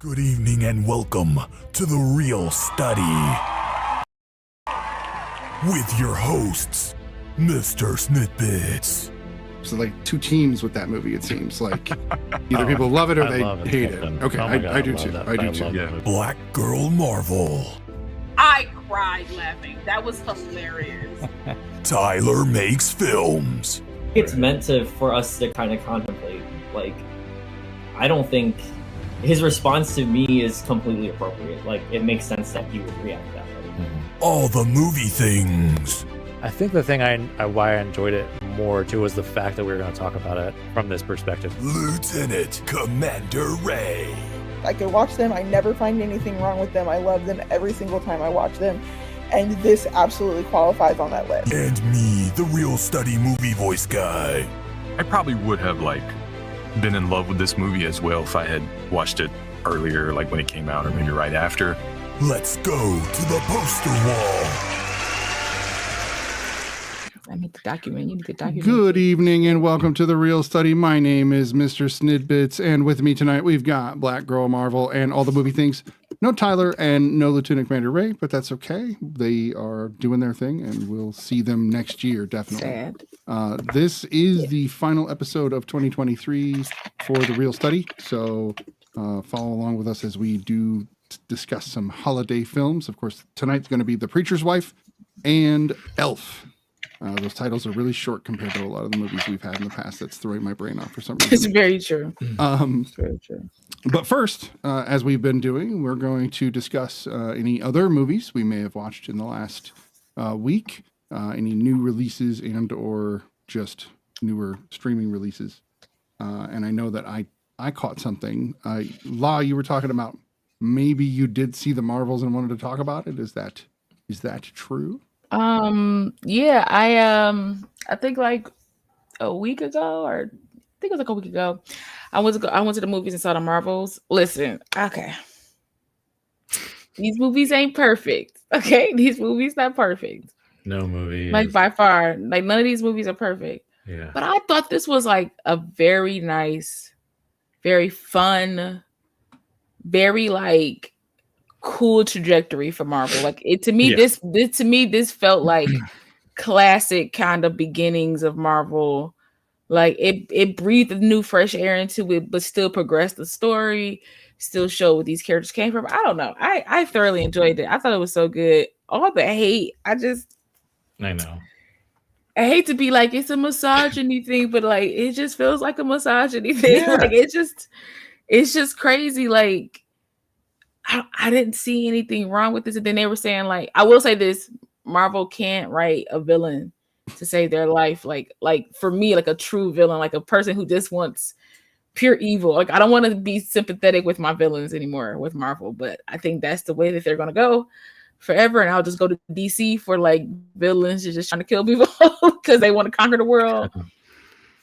Good evening and welcome to The Real Study with your hosts, MrSniDBitS. So like two teams with that movie, it seems like either people love it or they hate it. Okay, I do too. I do too. Yeah. BlackGirlMarvel. I cried laughing. That was hilarious. Tylermakesfilms. It's meant for us to kind of contemplate. Like, I don't think his response to me is completely appropriate. Like, it makes sense that he would react that way. Allthemoviethings. I think the thing why I enjoyed it more too was the fact that we were going to talk about it from this perspective. Lieutenant Commander Ray. I could watch them. I never find anything wrong with them. I love them every single time I watch them. And this absolutely qualifies on that list. And me, the Real Study movie voice guy. I probably would have been in love with this movie as well if I had watched it earlier, like when it came out or maybe right after. Let's go to the poster wall. I need the document. You need the document. Good evening and welcome to The Real Study. My name is MrSniDBitS, and with me tonight we've got BlackGirlMarvel and all the movie things. No Tyler and no Lieutenant Commander Ray, but that's okay. They are doing their thing, and we'll see them next year, definitely. Sad. This is the final episode of 2023 for The Real Study, so follow along with us as we do discuss some holiday films. Of course, tonight's going to be The Preacher's Wife and Elf. Those titles are really short compared to a lot of the movies we've had in the past. That's throwing my brain off for some reason. It's very true. It's very true. But first, as we've been doing, we're going to discuss any other movies we may have watched in the last week, any new releases and or just newer streaming releases. And I know that I caught something. La, you were talking about maybe you did see the Marvels and wanted to talk about it. Is that true? Yeah, I think like a week ago, or I think it was like a week ago, I went to the movies and saw the Marvels. Listen, okay. These movies ain't perfect. Okay, these movies not perfect. No movie. Like by far, like none of these movies are perfect. Yeah. But I thought this was like a very nice, very fun, very like cool trajectory for Marvel. Like it to me, this this felt like classic kind of beginnings of Marvel. Like it breathed new fresh air into it, but still progressed the story, still showed where these characters came from. I don't know. I thoroughly enjoyed it. I thought it was so good. All the hate, I know. I hate to be like it's a misogyny thing, but like it just feels like a misogyny thing. Yeah. Like it's just crazy. Like I didn't see anything wrong with this. And then they were saying, like, I will say this, Marvel can't write a villain to save their life. Like for me, like a true villain, like a person who just wants pure evil. Like I don't want to be sympathetic with my villains anymore with Marvel, but I think that's the way that they're going to go forever. And I'll just go to DC for like villains just trying to kill people because they want to conquer the world.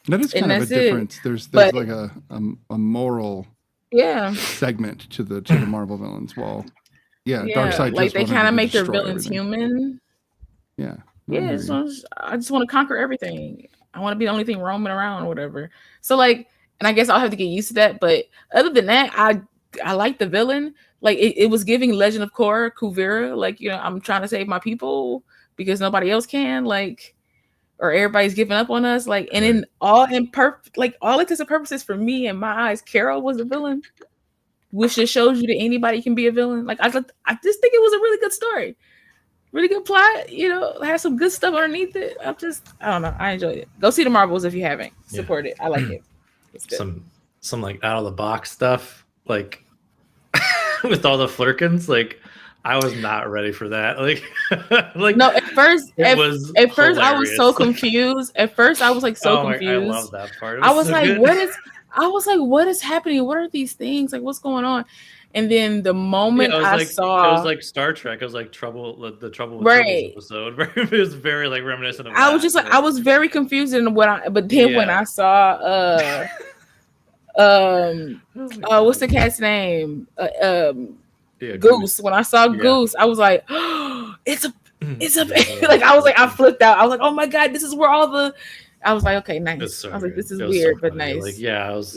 That is kind of a difference. There's like a moral segment to the Marvel villains. Well, Darkseid, like they kind of make their villains human. Yeah. So I just want to conquer everything. I want to be the only thing roaming around or whatever. So like, and I guess I'll have to get used to that. But other than that, I like the villain. Like it was giving Legend of Korra, Kuvira. Like, you know, I'm trying to save my people because nobody else can. Like, or everybody's giving up on us. Like, and in all intents and purposes for me in my eyes, Carol was the villain, which just shows you that anybody can be a villain. Like, I just think it was a really good story, really good plot. You know, had some good stuff underneath it. I don't know. I enjoyed it. Go see the Marvels if you haven't. Support it. I like it. It's good. Some like out of the box stuff, like with all the flirkins, like. I was not ready for that. Like no. At first, I was so confused. At first, I was like so confused. I love that part. I was like, what is happening? What are these things? Like, what's going on? And then the moment I saw, it was like Star Trek. It was like the Trouble with Troubles episode. It was very like reminiscent of. I was just like, I was very confused in when I saw, what's the cat's name? Goose. When I saw Goose, I was like, oh, it's a like I was like, I flipped out. I was like, oh my god, this is where all the. I was like, okay, nice. I was like, this is weird, but nice. Like, I was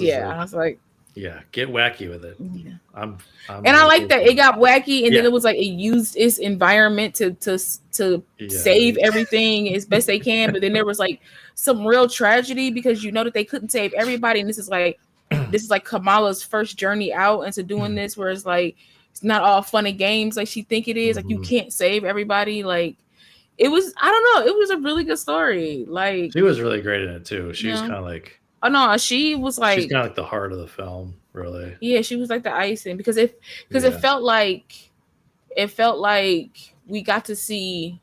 like, Yeah, get wacky with it. Yeah. I'm and I like that it got wacky, and then it was like it used its environment to save everything as best they can. But then there was like some real tragedy because you know that they couldn't save everybody, and this is like Kamala's first journey out into doing this, where it's like it's not all fun and games like she think it is. Like you can't save everybody. Like it was, I don't know, it was a really good story. Like she was really great in it too. She was kind of like, oh no, she was like, she's kind of like the heart of the film, really. Yeah, she was like the icing because it felt like we got to see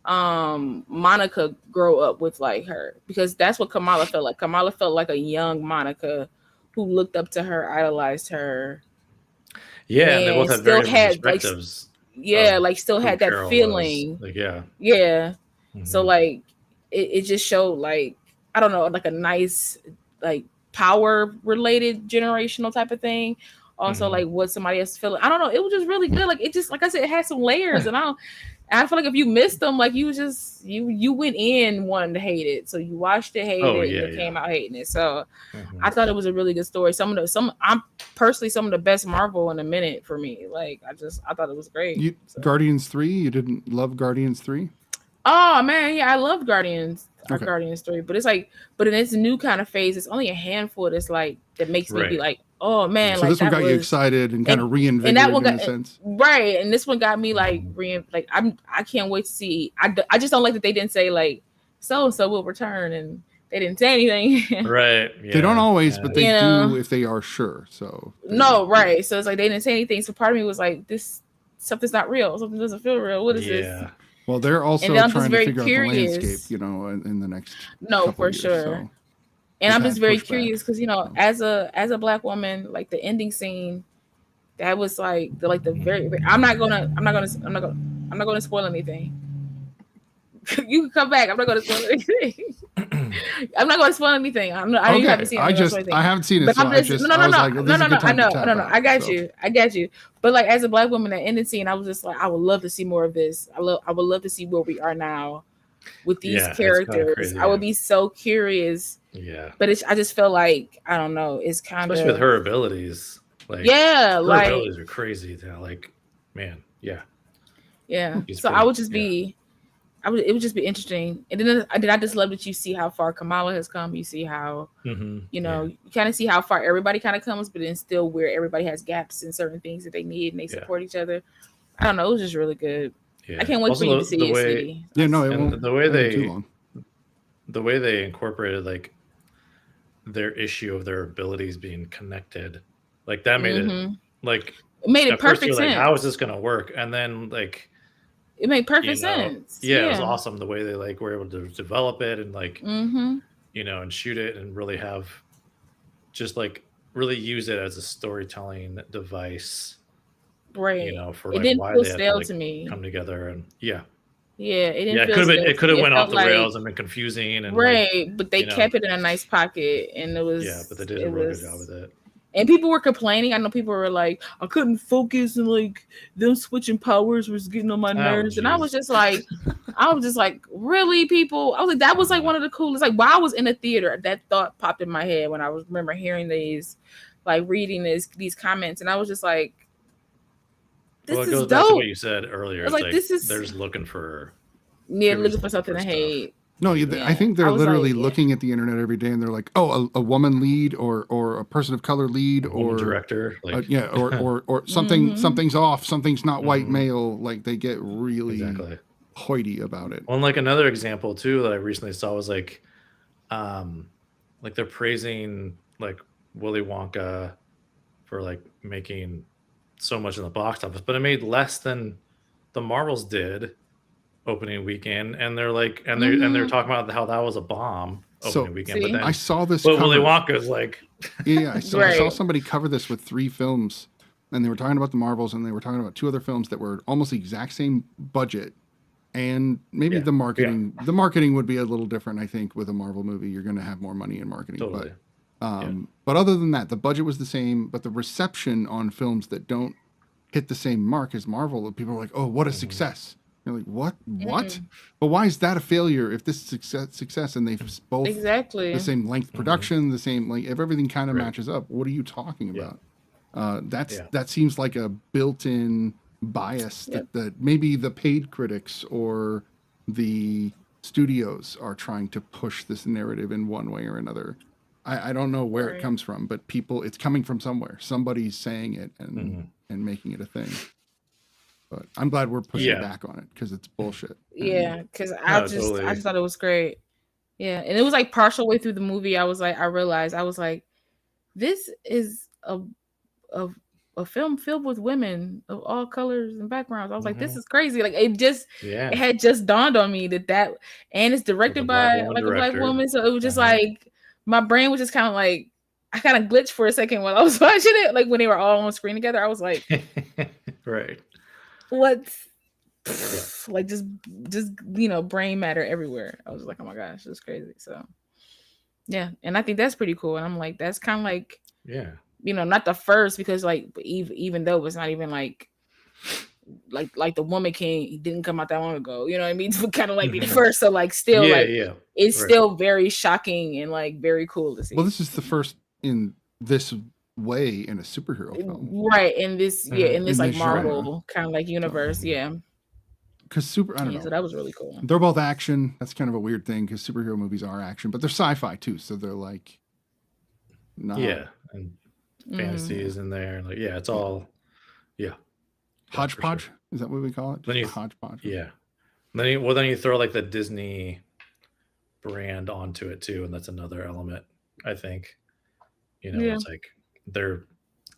Monica grow up with like her, because that's what Kamala felt like. Kamala felt like a young Monica who looked up to her, idolized her. Yeah, and they both had very different perspectives. Like still had that Carol feeling. was. Like, yeah. So like it just showed like, I don't know, like a nice like power related generational type of thing. Also like what somebody else feeling. I don't know. It was just really good. Like it just, like I said, it had some layers, and I feel like if you missed them, like you just you went in wanting to hate it, so you watched it, hated it, and came out hating it. So I thought it was a really good story. I'm personally some of the best Marvel in a minute for me. Like I thought it was great. Guardians 3, you didn't love Guardians 3? Oh man, yeah, I love Guardians. Guardians 3, but it's like, but in this new kind of phase, it's only a handful that's like that makes me be like, oh man, so like this one got you excited and kind of reinvigorated and that one in a sense, right? And this one got me like I can't wait to see. I just don't like that they didn't say like so will return, and they didn't say anything. Right? Yeah. They don't always, but they do if they are sure. So right. So it's like they didn't say anything. So part of me was like, this something's not real. Something doesn't feel real. What is this? Well, they're also trying to figure out the landscape, you know, in the next for years, sure. So and I'm just very curious because, you know, as a Black woman, like the ending scene, that was like the very. I'm not gonna spoil anything. You can come back. I'm not gonna spoil anything. I'm not going to spoil anything. I haven't seen it. I haven't seen it. But so I know. I got so. you. But like as a Black woman, that ending scene, I was just like, I would love to see more of this. I would love to see where we are now with these characters. Crazy, I would be so curious. Yeah. But I just feel like, I don't know. It's kind of, especially with her abilities. Like her abilities are crazy. Now, like, man, yeah. So I would just be. It would just be interesting, and then I just love that you see how far Kamala has come. You see how you kind of see how far everybody kind of comes, but then still where everybody has gaps in certain things that they need, and they support each other. I don't know. It was just really good. Yeah. I can't wait for you to see it. City. Yeah, no, it won't. The way they incorporated like their issue of their abilities being connected, like that made it like it made it perfect sense. Like, how is this going to work? And then like. It made perfect sense. Yeah, it was awesome the way they like were able to develop it and like you know, and shoot it and really have just like really use it as a storytelling device. Right. You know, for it like didn't why feel they had stale to like, come together and it didn't feel stale. It could have went off the rails and been confusing and but they kept it in a nice pocket, and it was but they did a real good job with it. And people were complaining. I know people were like, I couldn't focus, and like them switching powers was getting on my nerves. And I was just like, really, people? I was like, that was like one of the coolest. Like while I was in the theater, that thought popped in my head when I remember hearing these, like reading these comments, and I was just like, this is dope. Back to what you said earlier. Like this is they're just looking for something to hate. No, I think they're literally looking at the internet every day, and they're like, "Oh, a woman lead, or a person of color lead, or director, like or something. Something's off. Something's not white male." Like they get really hoity about it. Well, and like another example too that I recently saw was like they're praising like Willy Wonka for like making so much in the box office, but it made less than the Marvels did opening weekend, and they're like, and they're talking about how that was a bomb opening weekend. But then I saw this. But Willy Wonka's like, I saw somebody cover this with 3 films, and they were talking about the Marvels, and they were talking about 2 other films that were almost the exact same budget, and maybe the marketing. The marketing would be a little different, I think, with a Marvel movie. You're going to have more money in marketing, totally. But other than that, the budget was the same, but the reception on films that don't hit the same mark as Marvel, people are like, "Oh, what a success!" You're like, what? But why is that a failure if this is success and they've both the same length production, the same, like, if everything kind of matches up, what are you talking about? That seems like a built-in bias that maybe the paid critics or the studios are trying to push this narrative in one way or another. I don't know where it comes from, but it's coming from somewhere. Somebody's saying it and making it a thing. But I'm glad we're pushing back on it because it's bullshit. Yeah, because I just thought it was great. Yeah, and it was like partial way through the movie, I realized this is a film filled with women of all colors and backgrounds. I was like, this is crazy. Like it had just dawned on me that and it's directed by like a black woman. So it was just like my brain was just kind of like I kind of glitched for a second while I was watching it. Like when they were all on screen together, I was like, right. What? Like just brain matter everywhere. I was like, oh my gosh, it's crazy. So yeah, and I think that's pretty cool. And I'm like, that's kind of like not the first because like even though it's not even like the Woman King didn't come out that long ago. You know what I mean? It's kind of like the first. So like still it's still very shocking and like very cool to see. Well, this is the first in this way in a superhero film, right? In this in this like Marvel kind of like universe, because I don't know. So that was really cool. They're both action. That's kind of a weird thing because superhero movies are action, but they're sci-fi too, so they're like not and fantasy is in there. Like it's all hodgepodge. Sure. Is that what we call it? Then you hodgepodge. Yeah. Then you throw like the Disney brand onto it too, and that's another element. I think it's like they're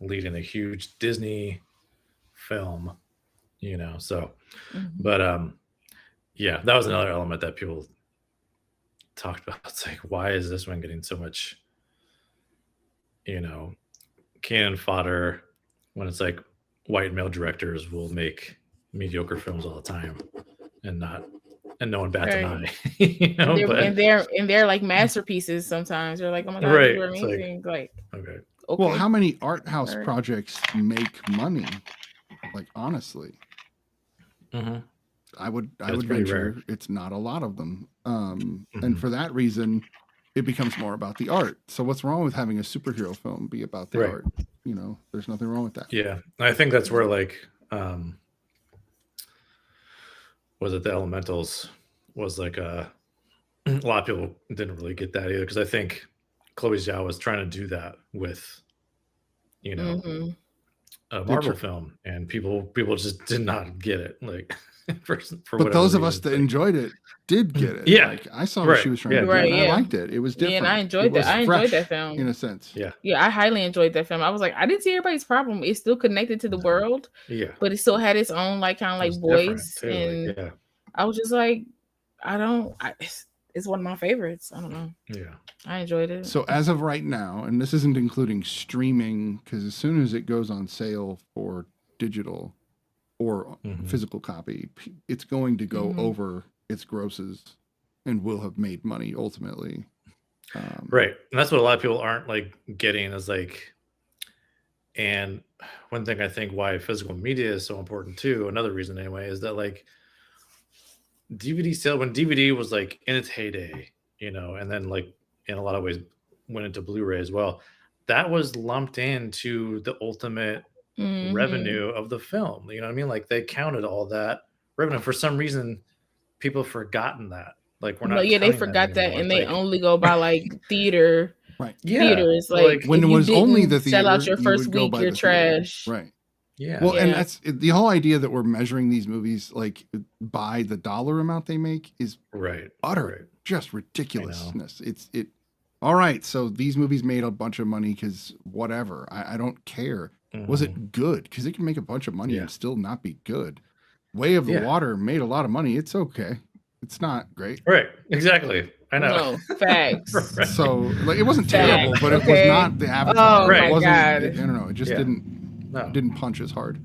leading a huge Disney film, so but that was another element that people talked about. It's like, why is this one getting so much cannon fodder when it's like white male directors will make mediocre films all the time and no one bats an eye. And they're like masterpieces sometimes. They're like, oh my god, you're amazing. Like okay. Well, how many art house projects make money? Like honestly, I would venture rare. It's not a lot of them. And for that reason, it becomes more about the art. So what's wrong with having a superhero film be about the art? There's nothing wrong with that. Yeah, I think that's where like, was it the Elementals? Was like a lot of people didn't really get that either because I think Chloe Zhao was trying to do that with, a Marvel film, and people just did not get it. Like, but those of us that enjoyed it did get it. Yeah, like, I saw what she was trying to do. And I liked it. It was different. Yeah, and I enjoyed that. I enjoyed that film in a sense. Yeah, I highly enjoyed that film. I was like, I didn't see everybody's problem. It's still connected to the world. Yeah, but it still had its own like kind of like voice, and like, I was just like, it's one of my favorites. I don't know. Yeah, I enjoyed it. So as of right now, and this isn't including streaming, because as soon as it goes on sale for digital or physical copy, it's going to go over its grosses and will have made money ultimately. Right. And that's what a lot of people aren't like getting is like, and one thing I think why physical media is so important too, another reason anyway, is that like DVD sale, when DVD was like in its heyday, and then like in a lot of ways went into Blu-ray as well, that was lumped into the ultimate revenue of the film. You know what I mean? Like they counted all that revenue. For some reason, people have forgotten that. Like we're not. They forgot that, and they only go by like theater. Right. Theaters like when it was only the theater, sell out your first week, you're trash. Right. Yeah. Well, and that's the whole idea that we're measuring these movies like by the dollar amount they make is utter just ridiculousness. It. All right, so these movies made a bunch of money because whatever. I don't care. Was it good? Because it can make a bunch of money and still not be good. Way of the Water made a lot of money. It's okay. It's not great. Right. Exactly. I know. No, facts. So like it wasn't terrible, but it was not the Avatar. Oh my God. I don't know. It just didn't punch as hard.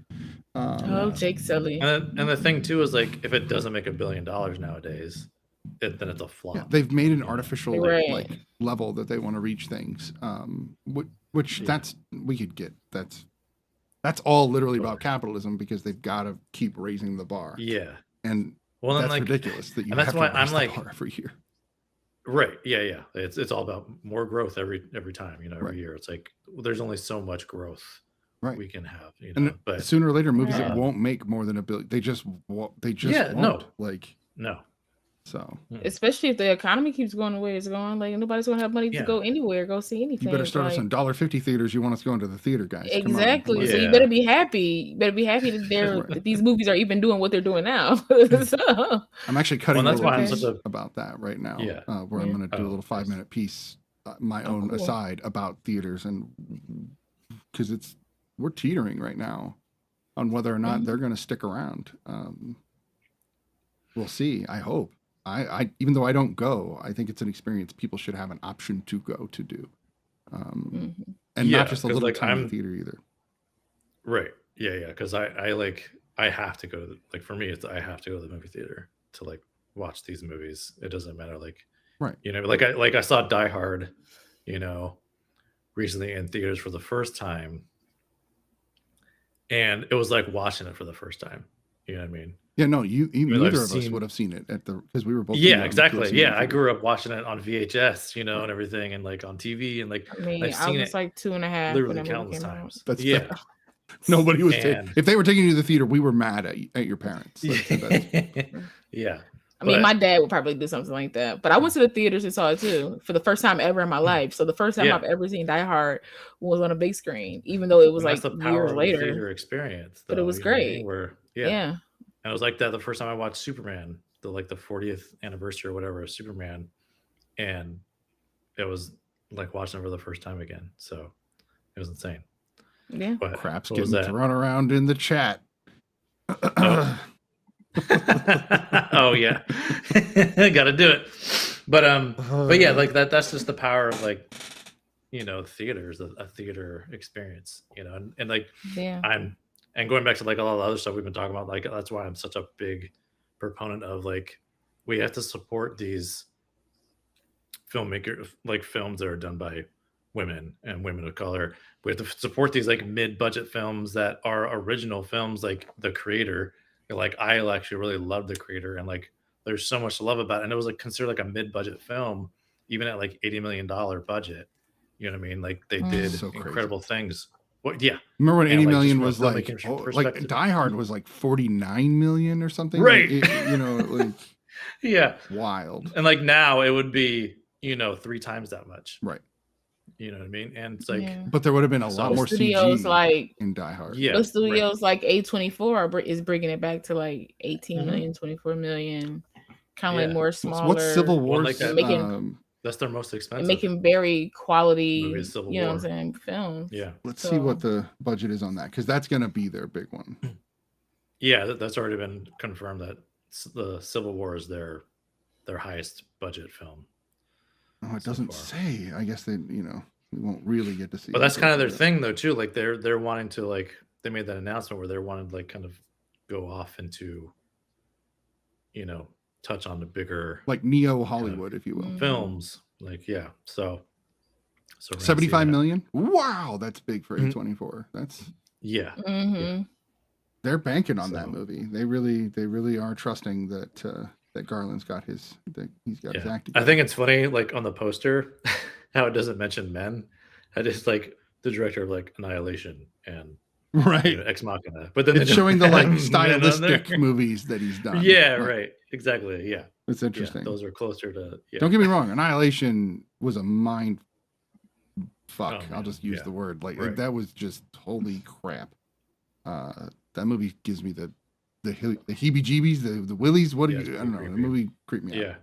Jake Sully. And the thing too is like if it doesn't make $1 billion nowadays, then it's a flop. Yeah, they've made an artificial like level that they want to reach things. Which we could get. That's all literally about capitalism because they've got to keep raising the bar. Yeah. and well, that's like, ridiculous that you and have that's to why raise I'm the like, bar every year. Right. Yeah. It's all about more growth every time, every Right. year. It's like there's only so much growth Right. we can have, And but sooner or later, movies Yeah. that won't make more than $1 billion. They just won't. Yeah, no. Like, no. so Especially if the economy keeps going the way it's going, like nobody's gonna have money to go anywhere, go see anything. you better start like, us on $1.50 theaters. You want us going to the theater, guys? Exactly. Come on. So you better be happy. You better be happy that that these movies are even doing what they're doing now. So, I'm actually cutting a that's why I'm little such piece about that right now. Yeah. Where I'm going to do a little 5-minute piece, my own cool. aside about theaters, and because we're teetering right now on whether or not they're going to stick around. We'll see. I hope. I even though I don't go, I think it's an experience people should have an option to go to do, and not just a little like, tiny theater either. Right. Yeah. Because I have to go to like for me, it's I have to go to the movie theater to like watch these movies. It doesn't matter, like, right. Like I saw Die Hard, recently in theaters for the first time, and it was like watching it for the first time. You know what I mean? Yeah, no, neither of us would have seen it because we were both. Yeah, exactly. Yeah, I grew up watching it on VHS, and everything, and like on TV, and like I've seen was it like 2.5 literally countless times. That's yeah. fair. Nobody was. If they were taking you to the theater, we were mad at your parents. Yeah. I mean, my dad would probably do something like that. But I went to the theaters and saw it too for the first time ever in my life. So the first time I've ever seen Die Hard was on a big screen, even though it was like the power years of later. The theater experience, though, but it was great. And it was like that the first time I watched Superman, the 40th anniversary or whatever of Superman, and it was like watching it for the first time again. So it was insane. Yeah, but crap's getting thrown around in the chat. Oh yeah, gotta do it. But yeah, like that's just the power of like theaters, a theater experience, and like and going back to like a lot of the other stuff we've been talking about, like that's why I'm such a big proponent of like we have to support these filmmakers, like films that are done by women and women of color. We have to support these like mid-budget films that are original films, like The Creator. Like I actually really love The Creator, and like there's so much to love about it. And it was like considered like a mid-budget film, even at like $80 million budget. You know what I mean? Like they did incredible things. Well, yeah. Remember when 80 million was like Die Hard was like 49 million or something? Right. Like yeah. Wild. And like now it would be, 3 times that much. Right. You know what I mean? And it's like, but there would have been a lot more studios CG like in Die Hard. Yeah. The studios like A24 is bringing it back to like 18 million, 24 million, kind of like more smaller. What's Civil War? Like that, that's their most expensive. And making very quality, movies, what I'm saying, films. Yeah. Let's see what the budget is on that, because that's going to be their big one. Yeah, that's already been confirmed that the Civil War is their highest budget film. Oh, it doesn't say. I guess they, we won't really get to see. But that's kind of their thing, though, too. Like they're wanting to like they made that announcement where they're wanting to like kind of go off into, touch on the bigger like neo Hollywood, if you will, films. Like so 75 million. Wow, that's big for A24. That's yeah. They're banking on that movie. They really are trusting that that Garland's got he's got his act together. I think it's funny, like on the poster, how it doesn't mention men. It is like the director of like Annihilation and Ex Machina, but then it's showing the like stylistic movies that he's done. Yeah, like, right, exactly. Yeah, it's interesting. Those are closer to. Yeah. Don't get me wrong, Annihilation was a mind fuck. Oh, I'll just use the word that was just holy crap. That movie gives me the heebie-jeebies, the willies. What do you? I don't know. The movie creeped me out. Yeah.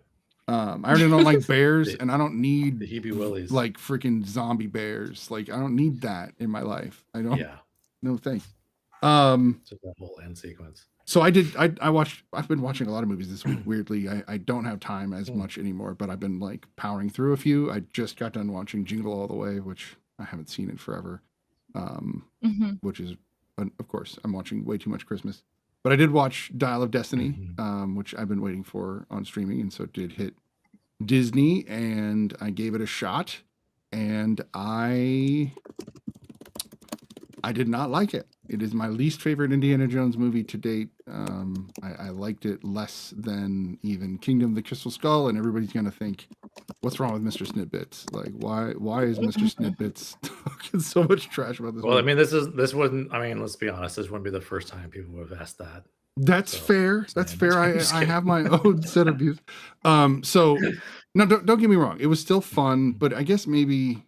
I already don't like bears, and I don't need the heebie willies, like freaking zombie bears. Like I don't need that in my life. I don't. Yeah. No thanks. Just that whole end sequence. So I've been watching a lot of movies this week. Weirdly, I don't have time as much anymore, but I've been like powering through a few. I just got done watching Jingle All the Way, which I haven't seen in forever. Which is, of course, I'm watching way too much Christmas. But I did watch Dial of Destiny, which I've been waiting for on streaming, and so it did hit Disney, and I gave it a shot, and I did not like it. It is my least favorite Indiana Jones movie to date. I liked it less than even Kingdom of the Crystal Skull, and everybody's gonna think, "What's wrong with MrSniDBitS? Like, why is MrSniDBitS talking so much trash about this?" Well, movie? I mean, this wouldn't. I mean, let's be honest. This wouldn't be the first time people would have asked that. That's fair. That's fair. I have my own set of views. So no, don't get me wrong. It was still fun, but I guess maybe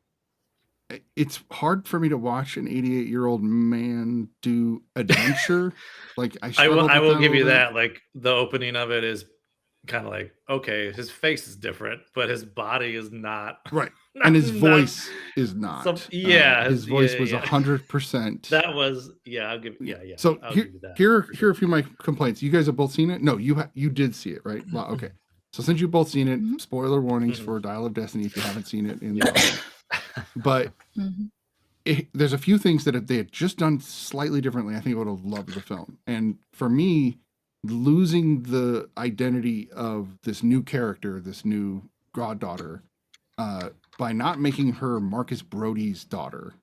it's hard for me to watch an 88-year-old man do adventure. Like I will give you that. Like the opening of it is kind of like, okay, his face is different, but his body is not. Right. And his voice is not. His voice was 100%. That was I'll give So I'll give you that. here are a few of my complaints. You guys have both seen it? No, you did see it, right? Well, okay. So since you've both seen it, spoiler warnings for Dial of Destiny if you haven't seen it. But there's a few things that if they had just done slightly differently, I think I would have loved the film. And for me, losing the identity of this new character, this new goddaughter, by not making her Marcus Brody's daughter,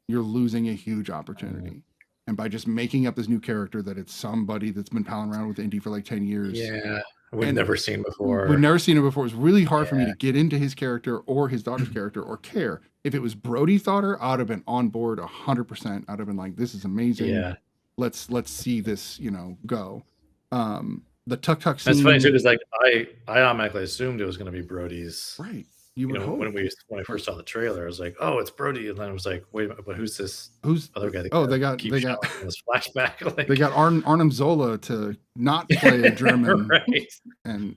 you're losing a huge opportunity. And by just making up this new character that it's somebody that's been palling around with Indy for like 10 years. Yeah. We've never seen before. We've never seen it before. It's really hard for me to get into his character or his daughter's character or care. If it was Brody's daughter, I would have been on board 100%. I'd have been like, this is amazing. Yeah. Let's see this, go. The tuk scene. That's funny too, because like I automatically assumed it was going to be Brody's. Right. When I first saw the trailer, I was like, "Oh, it's Brody," and then I was like, "Wait a minute, but who's this? Who's other guy?" They got this flashback. Like, they got Arnim Zola to not play a German, right? And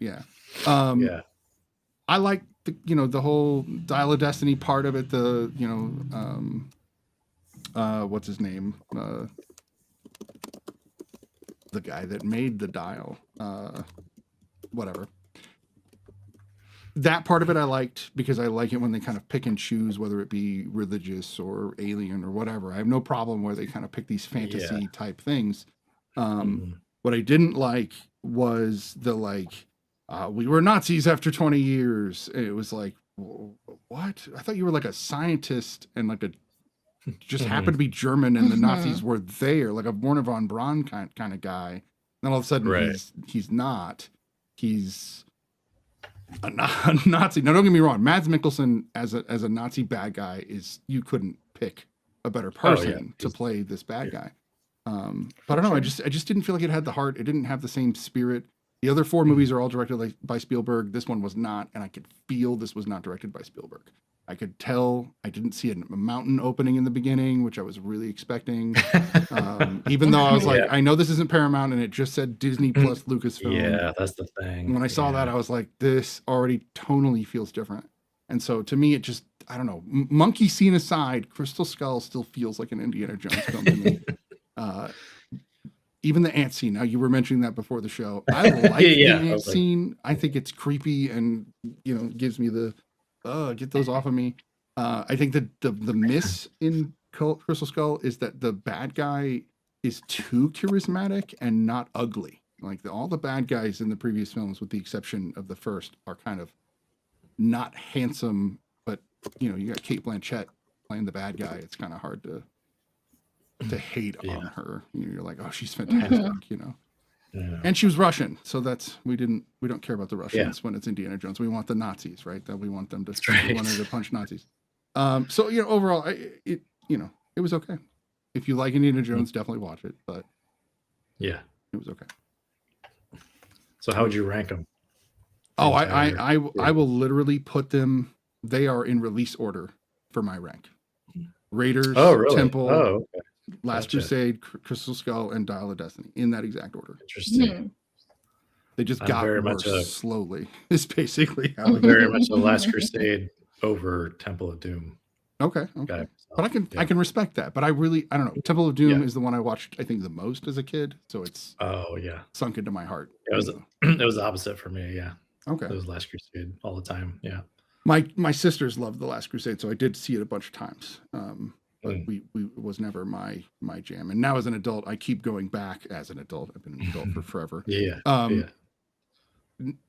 I like the whole Dial of Destiny part of it. What's his name? The guy that made the dial. Whatever. That part of it I liked because I like it when they kind of pick and choose whether it be religious or alien or whatever. I have no problem where they kind of pick these fantasy type things. What I didn't like was the we were Nazis after 20 years. It was like, what? I thought you were like a scientist and like just happened to be German and the Nazis were there, like a Werner von Braun kind of guy. Then all of a sudden he's not. He's a Nazi. Now, don't get me wrong. Mads Mikkelsen as a Nazi bad guy you couldn't pick a better person to play this bad guy. But I don't know. I just didn't feel like it had the heart. It didn't have the same spirit. The other four movies are all directed by Spielberg. This one was not, and I could feel this was not directed by Spielberg. I could tell. I didn't see a mountain opening in the beginning, which I was really expecting. Even though I was like, I know this isn't Paramount, and it just said Disney plus Lucasfilm. Yeah, that's the thing. When I saw that, I was like, this already tonally feels different. And so to me, it just, I don't know. Monkey scene aside, Crystal Skull still feels like an Indiana Jones film to me. Even the ant scene. Now, you were mentioning that before the show. I like the ant scene. I think it's creepy and gives me the get those off of me. I think that the miss in Crystal Skull is that the bad guy is too charismatic and not ugly. Like all the bad guys in the previous films, with the exception of the first, are kind of not handsome. But you got Cate Blanchett playing the bad guy. It's kind of hard to hate on her. You're like, oh, she's fantastic. And she was Russian, so we don't care about the Russians when it's Indiana Jones. We want the Nazis, right? That we want them to we wanted to punch Nazis. So overall, it was okay. If you like Indiana Jones, definitely watch it. But it was okay. So how would you rank them? Oh, I will literally put them. They are in release order for my rank. Raiders, Temple, okay. Last Crusade, Crystal Skull, and Dial of Destiny in that exact order. Interesting. They just got worse slowly. It's basically how I'm very much the Last Crusade over Temple of Doom. Okay. But I can respect that. But I don't know. Temple of Doom is the one I watched, I think, the most as a kid. So it's sunk into my heart. It was the opposite for me. Yeah. Okay. It was Last Crusade all the time. Yeah. My sisters loved the Last Crusade, so I did see it a bunch of times. But we was never my jam. And now as an adult, I keep going back as an adult. I've been an adult for forever.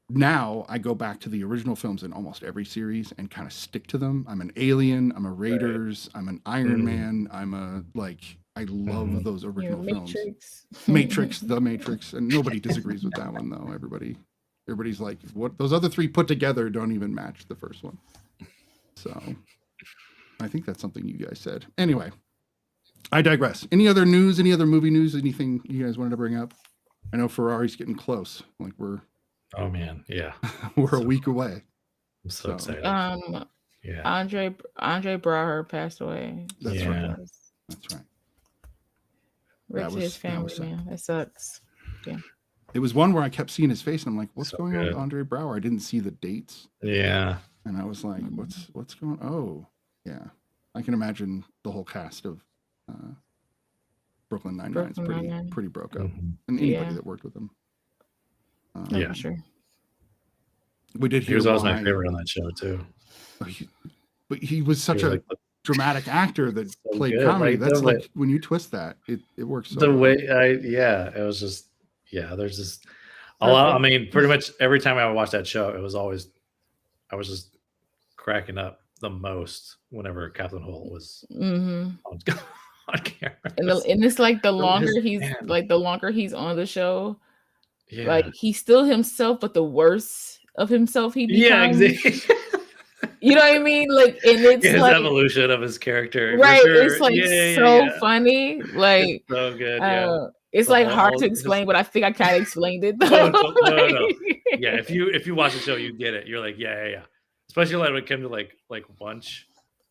Now I go back to the original films in almost every series and kind of stick to them. I'm an Alien, I'm a Raiders, I'm an Iron Man, I'm a I love those original films. Matrix. The Matrix, and nobody disagrees with that one though. Everybody's like, what? Those other three put together don't even match the first one. So, I think that's something you guys said. Anyway, I digress. Any other news? Any other movie news? Anything you guys wanted to bring up? I know Ferrari's getting close. Like Oh man, yeah. we're a week away. I'm so excited. Yeah. Andre Braugher passed away. That's right. That's right. Rip to his family, man. That sucks. Yeah. It was one where I kept seeing his face, and I'm like, "What's going on with Andre Braugher?" I didn't see the dates. Yeah. And I was like, "What's going?" Oh, yeah. I can imagine the whole cast of Brooklyn Nine-Nine is pretty broke up, and anybody that worked with him. Yeah, sure. We did. He was always my favorite on that show too. But he was such a dramatic actor that played comedy. That's like when you twist that, it works. So the way it was just there's just a lot. I mean, pretty much every time I watched that show, I was just cracking up the most whenever Captain Holt was on camera. And it's like the longer he's on the show, like he's still himself, but the worse of himself he becomes. Yeah, exactly. You know what I mean? Like, and it's his like evolution of his character, right? Sure. It's like funny. Like, it's so good. It's like hard to explain, but I think I kind of explained it. No. Yeah, if you watch the show, you get it. You're like, yeah. Especially like when it came to like Wunsch,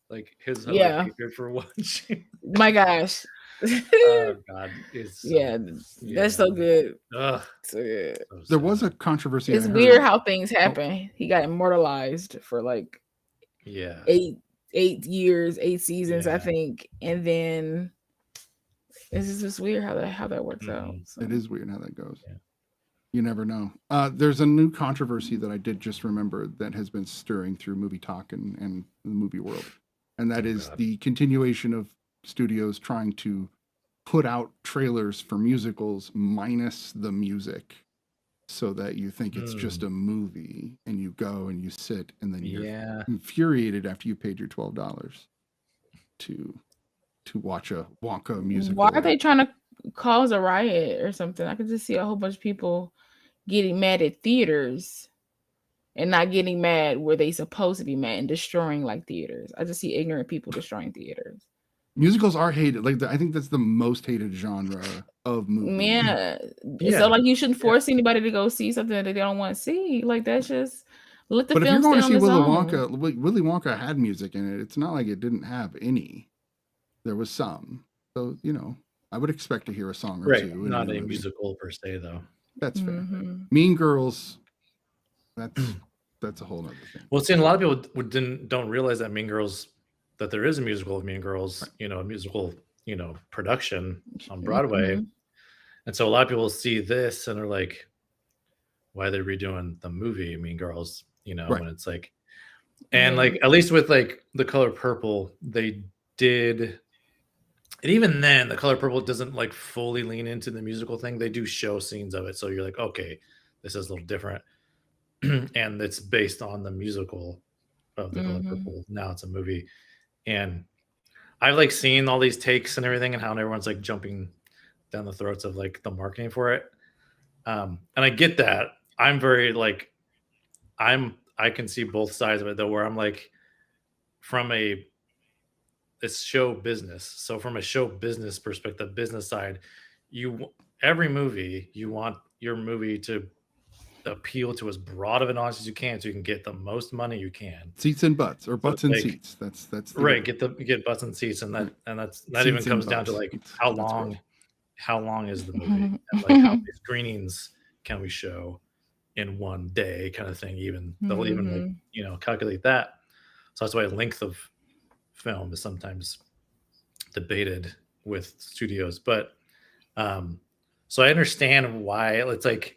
like his hatred for Wunsch. My gosh. Oh God, that's so good. Ugh. So good. There was a controversy. It's weird how things happen. He got immortalized for like 8 years, 8 seasons, I think, and then it's just weird how that works out. So. It is weird how that goes. Yeah. You never know. There's a new controversy that I did just remember that has been stirring through movie talk and the movie world, and that is the continuation of studios trying to put out trailers for musicals minus the music, so that you think it's just a movie, and you go and you sit, and then you're infuriated after you paid your $12 to watch a Wonka musical. Why are they trying to cause a riot or something? I could just see a whole bunch of people getting mad at theaters and not getting mad where they supposed to be mad and destroying like theaters. I just see ignorant people destroying theaters. Musicals are hated. Like I think that's the most hated genre of movies. Yeah. So like you shouldn't force anybody to go see something that they don't want to see. Like that's just let the film. But if you're going to see Willy Wonka had music in it. It's not like it didn't have any. There was some. So I would expect to hear a song or two. Not a musical per se, though. That's fair. Mean Girls. That's a whole other thing. Well, see, and a lot of people don't realize that Mean Girls. That there is a musical of Mean Girls, a musical, production on Broadway. And so a lot of people see this and are like, why are they redoing the movie Mean Girls? When it's like, and like, at least with like The Color Purple, they did, and even then The Color Purple doesn't like fully lean into the musical thing. They do show scenes of it. So you're like, okay, this is a little different. And it's based on the musical of The Color Purple. Now it's a movie. And I've like seen all these takes and everything and how everyone's like jumping down the throats of like the marketing for it. And I get that. I'm very like, I can see both sides of it though, where I'm like, from it's show business. So from a show business perspective, business side, every movie, you want your movie to appeal to as broad of an audience as you can, so you can get the most money you can. Seats and butts, or butts and seats. That's right. Get butts and seats, and that even comes down to like how long is the movie, and like how many screenings can we show in one day, kind of thing. They'll even like calculate that. So that's why length of film is sometimes debated with studios, but so I understand why it's like.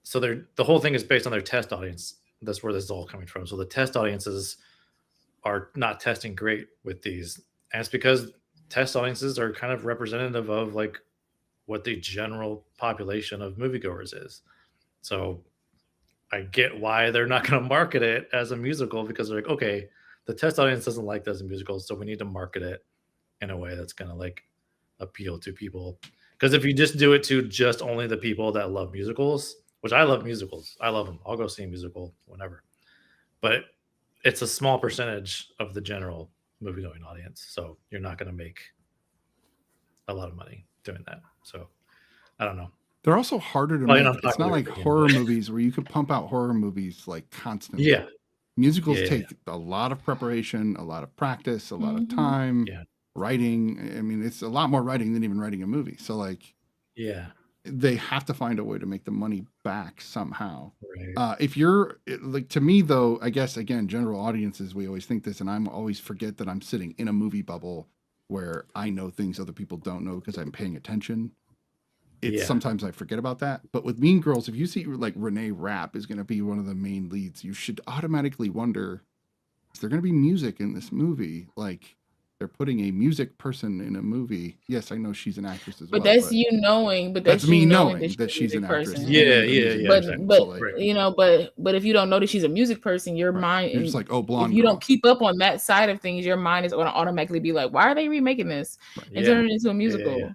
So the whole thing is based on their test audience. That's where this is all coming from. So the test audiences are not testing great with these. And it's because test audiences are kind of representative of like what the general population of moviegoers is. So I get why they're not going to market it as a musical, because they're like, okay, the test audience doesn't like this as a musical, so we need to market it in a way that's going to like appeal to people. Because if you just do it to just only the people that love musicals, which I love musicals, I love them. I'll go see a musical whenever. But it's a small percentage of the general movie-going audience, so you're not going to make a lot of money doing that. So I don't know. They're also harder to make. It's not like horror movies where you could pump out horror movies like constantly. Yeah. Musicals take a lot of preparation, a lot of practice, a lot of time, writing. I mean, it's a lot more writing than even writing a movie. So like, they have to find a way to make the money back somehow. Right. If you're like, to me though, I guess again, general audiences, we always think this, and I'm always forget that I'm sitting in a movie bubble where I know things other people don't know because I'm paying attention. Sometimes I forget about that. But with Mean Girls, if you see like Renee Rapp is going to be one of the main leads, you should automatically wonder, is there going to be music in this movie? Like, they're putting a music person in a movie. Yes, I know she's an actress as well. But that's you knowing. But that's me knowing that she's an actress. Yeah. But if you don't know that she's a music person, your mind is like, oh, blonde. If you don't keep up on that side of things, your mind is going to automatically be like, why are they remaking this and turn it into a musical?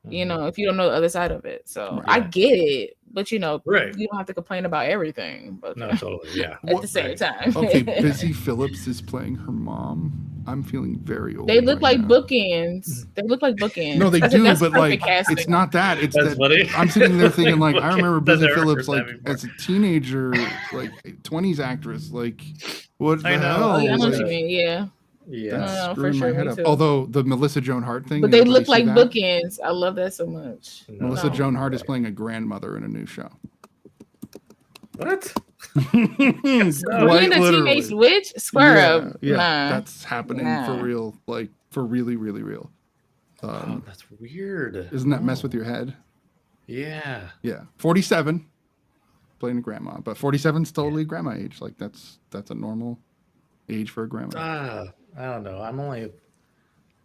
You know, if you don't know the other side of it. So I get it, but you know, you don't have to complain about everything. But no, totally, at the same time. Okay, Busy Phillips is playing her mom. I'm feeling very old. They look like bookends. They look like bookends. No, they do, but like casting. It's not that. It's that funny. I'm sitting there thinking like I remember Busy Phillips like as a teenager, like 20s actress. Like what the hell? I know what you mean. Yeah. That's screwing my head up. Although the Melissa Joan Hart thing, but they look like bookends. I love that so much. Melissa Joan Hart is playing a grandmother in a new show. What? The Teenage Witch? Square up. Yeah, that's happening for real. Like for really, really real. That's weird. Isn't that mess with your head? Yeah. Yeah. 47, playing a grandma, but 47 is totally grandma age. Like that's a normal age for a grandma. I don't know. I'm only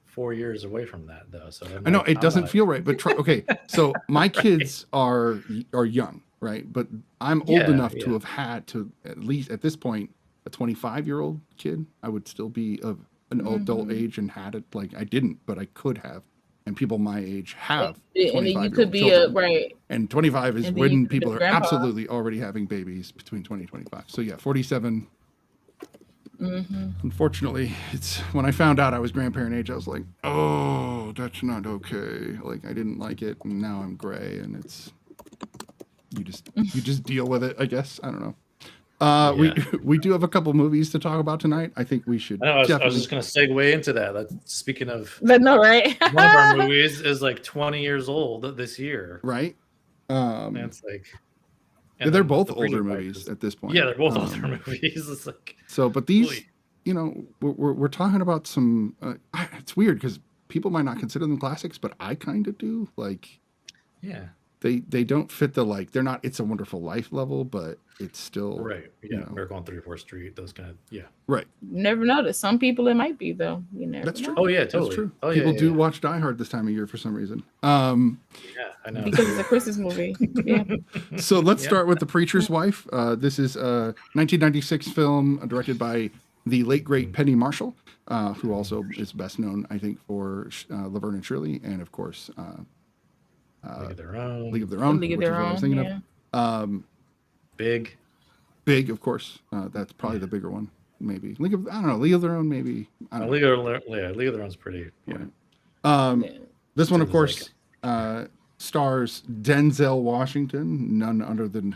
4 years away from that though, so I know it doesn't feel right. But okay, so my kids are young, right? But I'm old enough to have had to, at least at this point, a 25-year-old kid. I would still be of an adult age and had it. Like I didn't, but I could have. And people my age have. And you could be right. And 25 is when people are absolutely already having babies between 20 and 25. So yeah, 47. Unfortunately, it's when I found out I was grandparent age, I was like, oh, that's not okay. Like I didn't like it, and now I'm gray, and it's you just deal with it, I guess. I don't know. We do have a couple movies to talk about tonight. I think we should. I was just going to segue into that. Speaking of, right? One of our movies is like 20 years old this year, right? And it's like. And they're both older movies at this point. Yeah, they're both older movies. It's like so, but these, you know, we're talking about some. It's weird because people might not consider them classics, but I kind of do. Like, they don't fit the like. They're not. It's a Wonderful Life level, but it's still right. Yeah, Miracle on 34th Street. Those kind of right. Never noticed. Some people it might be though. You never. That's true. Know. Oh yeah, totally. That's true. Oh, people do watch Die Hard this time of year for some reason. Yeah, I know. Because it's a Christmas movie. Yeah. So let's start with The Preacher's Wife. This is a 1996 film directed by the late great Penny Marshall, who also is best known, I think, for Laverne and Shirley, and of course, League of Their Own. League of Their Own, which is what I was thinking of. Big, of course. That's probably the bigger one, maybe. League of Their Own, maybe. I don't know. League of Their Own's pretty. This one, of course, stars Denzel Washington, none other than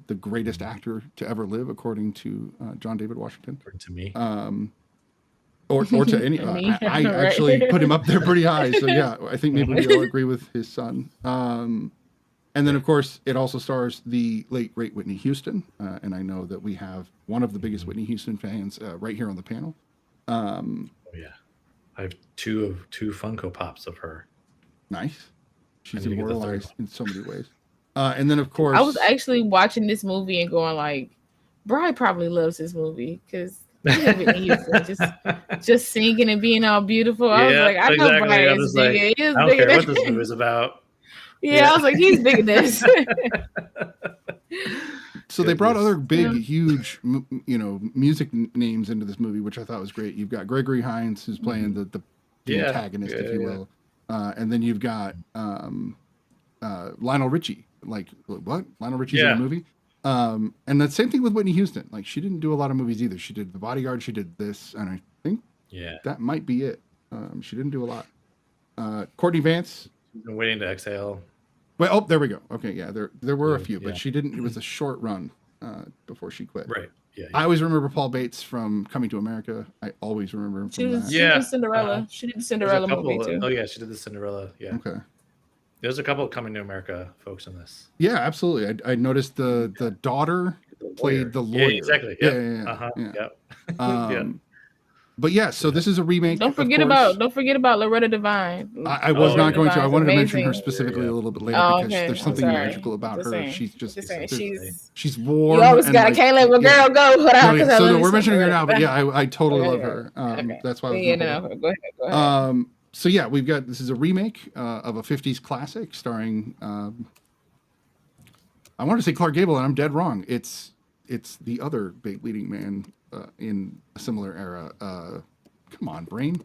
the greatest actor to ever live, according to John David Washington. Or to me. Or to any. I actually put him up there pretty high. So yeah, I think maybe we all agree with his son. And then, of course, it also stars the late, great Whitney Houston. And I know that we have one of the biggest Whitney Houston fans right here on the panel. I have two Funko Pops of her. Nice. She's immortalized in so many ways. And then, of course... I was actually watching this movie and going like, Bri probably loves this movie because Whitney Houston just singing and being all beautiful. I was like, I know Bri is big. I don't care what this movie is about. Yeah, I was like, he's big in this. So they brought other big, huge, music names into this movie, which I thought was great. You've got Gregory Hines, who's playing the antagonist, if you will. and then you've got Lionel Richie. Like what? Lionel Richie's in a movie. And the same thing with Whitney Houston. Like she didn't do a lot of movies either. She did The Bodyguard. She did this, and I think that might be it. She didn't do a lot. Courtney Vance. She's been waiting to exhale. Well, there we go. Okay, yeah, there were a few, but she didn't. It was a short run before she quit. Right. Yeah. I always remember Paul Bates from Coming to America. I always remember him from that. She did Cinderella. She did the Cinderella movie too. Oh yeah, she did the Cinderella. Yeah. Okay. There's a couple of Coming to America folks in this. Yeah, absolutely. I noticed the daughter played the lawyer. Yeah, exactly. Yep. Yeah. But yeah, so this is a remake. Don't forget about Loretta Devine. I was not going to. I wanted to mention her specifically a little bit later because there's something magical about her. She's just she's warm. You always can't let a girl go. So we're mentioning her now, but yeah, I totally love her. That's why. Go ahead. So yeah, this is a remake of a 50s classic starring. I wanted to say Clark Gable, and I'm dead wrong. It's the other big leading man in a similar era. Come on, brain.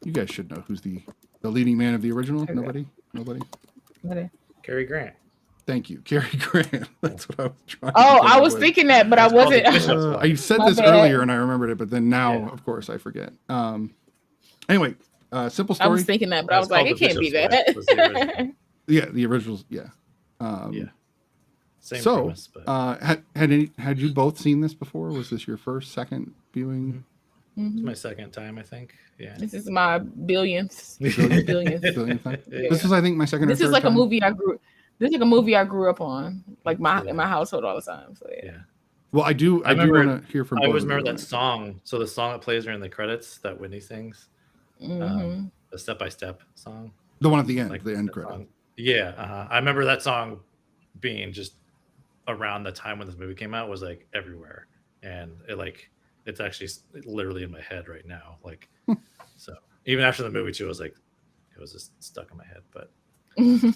You guys should know who's the leading man of the original. Okay. Nobody. Cary Grant. Thank you, Cary Grant. That's what I was trying. I was thinking that, but I wasn't. I said this earlier and I remembered it, but then now, of course, I forget. Anyway, simple story. I was thinking that, but I was like, it can't be that. The originals. Yeah. Same premise, but... had you both seen this before? Was this your first, second viewing? It's my second time, I think. Yeah. This is my billionth. Billionth time. This is, I think, my second. This is like a movie I grew. This is like a movie I grew up on, like in my household all the time. So yeah. Well, I do want to hear from. I always remember that song. So the song that plays during the credits that Whitney sings, the Step by Step song. The one at the end, like the end credit. Song. Yeah, I remember that song being just around the time when this movie came out was like everywhere, and it's actually literally in my head right now. Like, so even after the movie too, it was just stuck in my head. But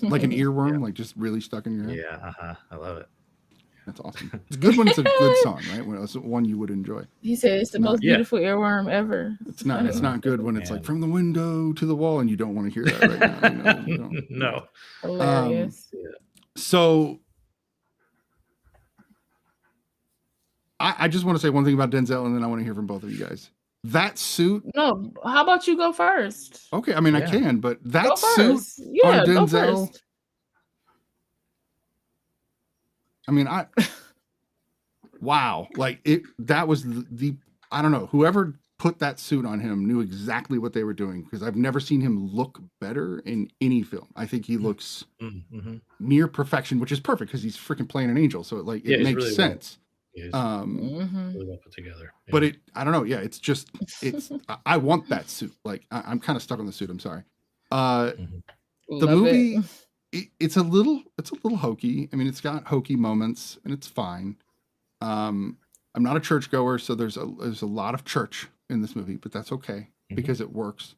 like an earworm, like just really stuck in your head. Yeah, I love it. That's awesome. It's good when it's a good song, right? When it's one you would enjoy. He said it's the most beautiful earworm ever. It's not. It's not good when it's like from the window to the wall, and you don't want to hear that right now. You don't. No. Hilarious. So. I just want to say one thing about Denzel, and then I want to hear from both of you guys. That suit. No, how about you go first? Okay, I mean I can, but that suit on Denzel. I mean, wow, like it. That was the I don't know. Whoever put that suit on him knew exactly what they were doing because I've never seen him look better in any film. I think he looks near perfection, which is perfect because he's freaking playing an angel. So it makes really sense. Really well put together. Yeah. But I don't know. Yeah, it's I want that suit. Like I'm kind of stuck on the suit. I'm sorry. The movie, it's a little hokey. I mean, it's got hokey moments and it's fine. I'm not a churchgoer, so there's a lot of church in this movie, but that's okay because it works.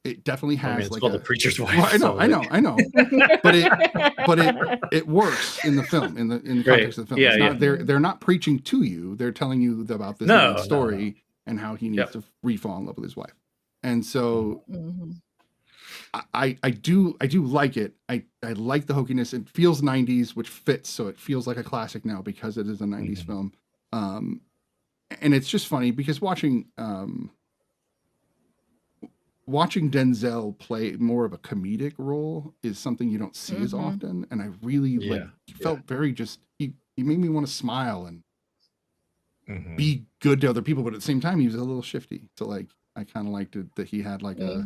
It definitely has it's called The Preacher's Wife. Well, I know. but it works in the film, in the context of the film. Yeah, They're not preaching to you. They're telling you about this man's story and how he needs to re-fall in love with his wife. And so I do like it. I like the hokiness. It feels 90s, which fits, so it feels like a classic now because it is a 90s film. And it's just funny because watching Denzel play more of a comedic role is something you don't see as often, and I really felt very he made me want to smile and be good to other people, but at the same time he was a little shifty. So I kind of liked it that he had a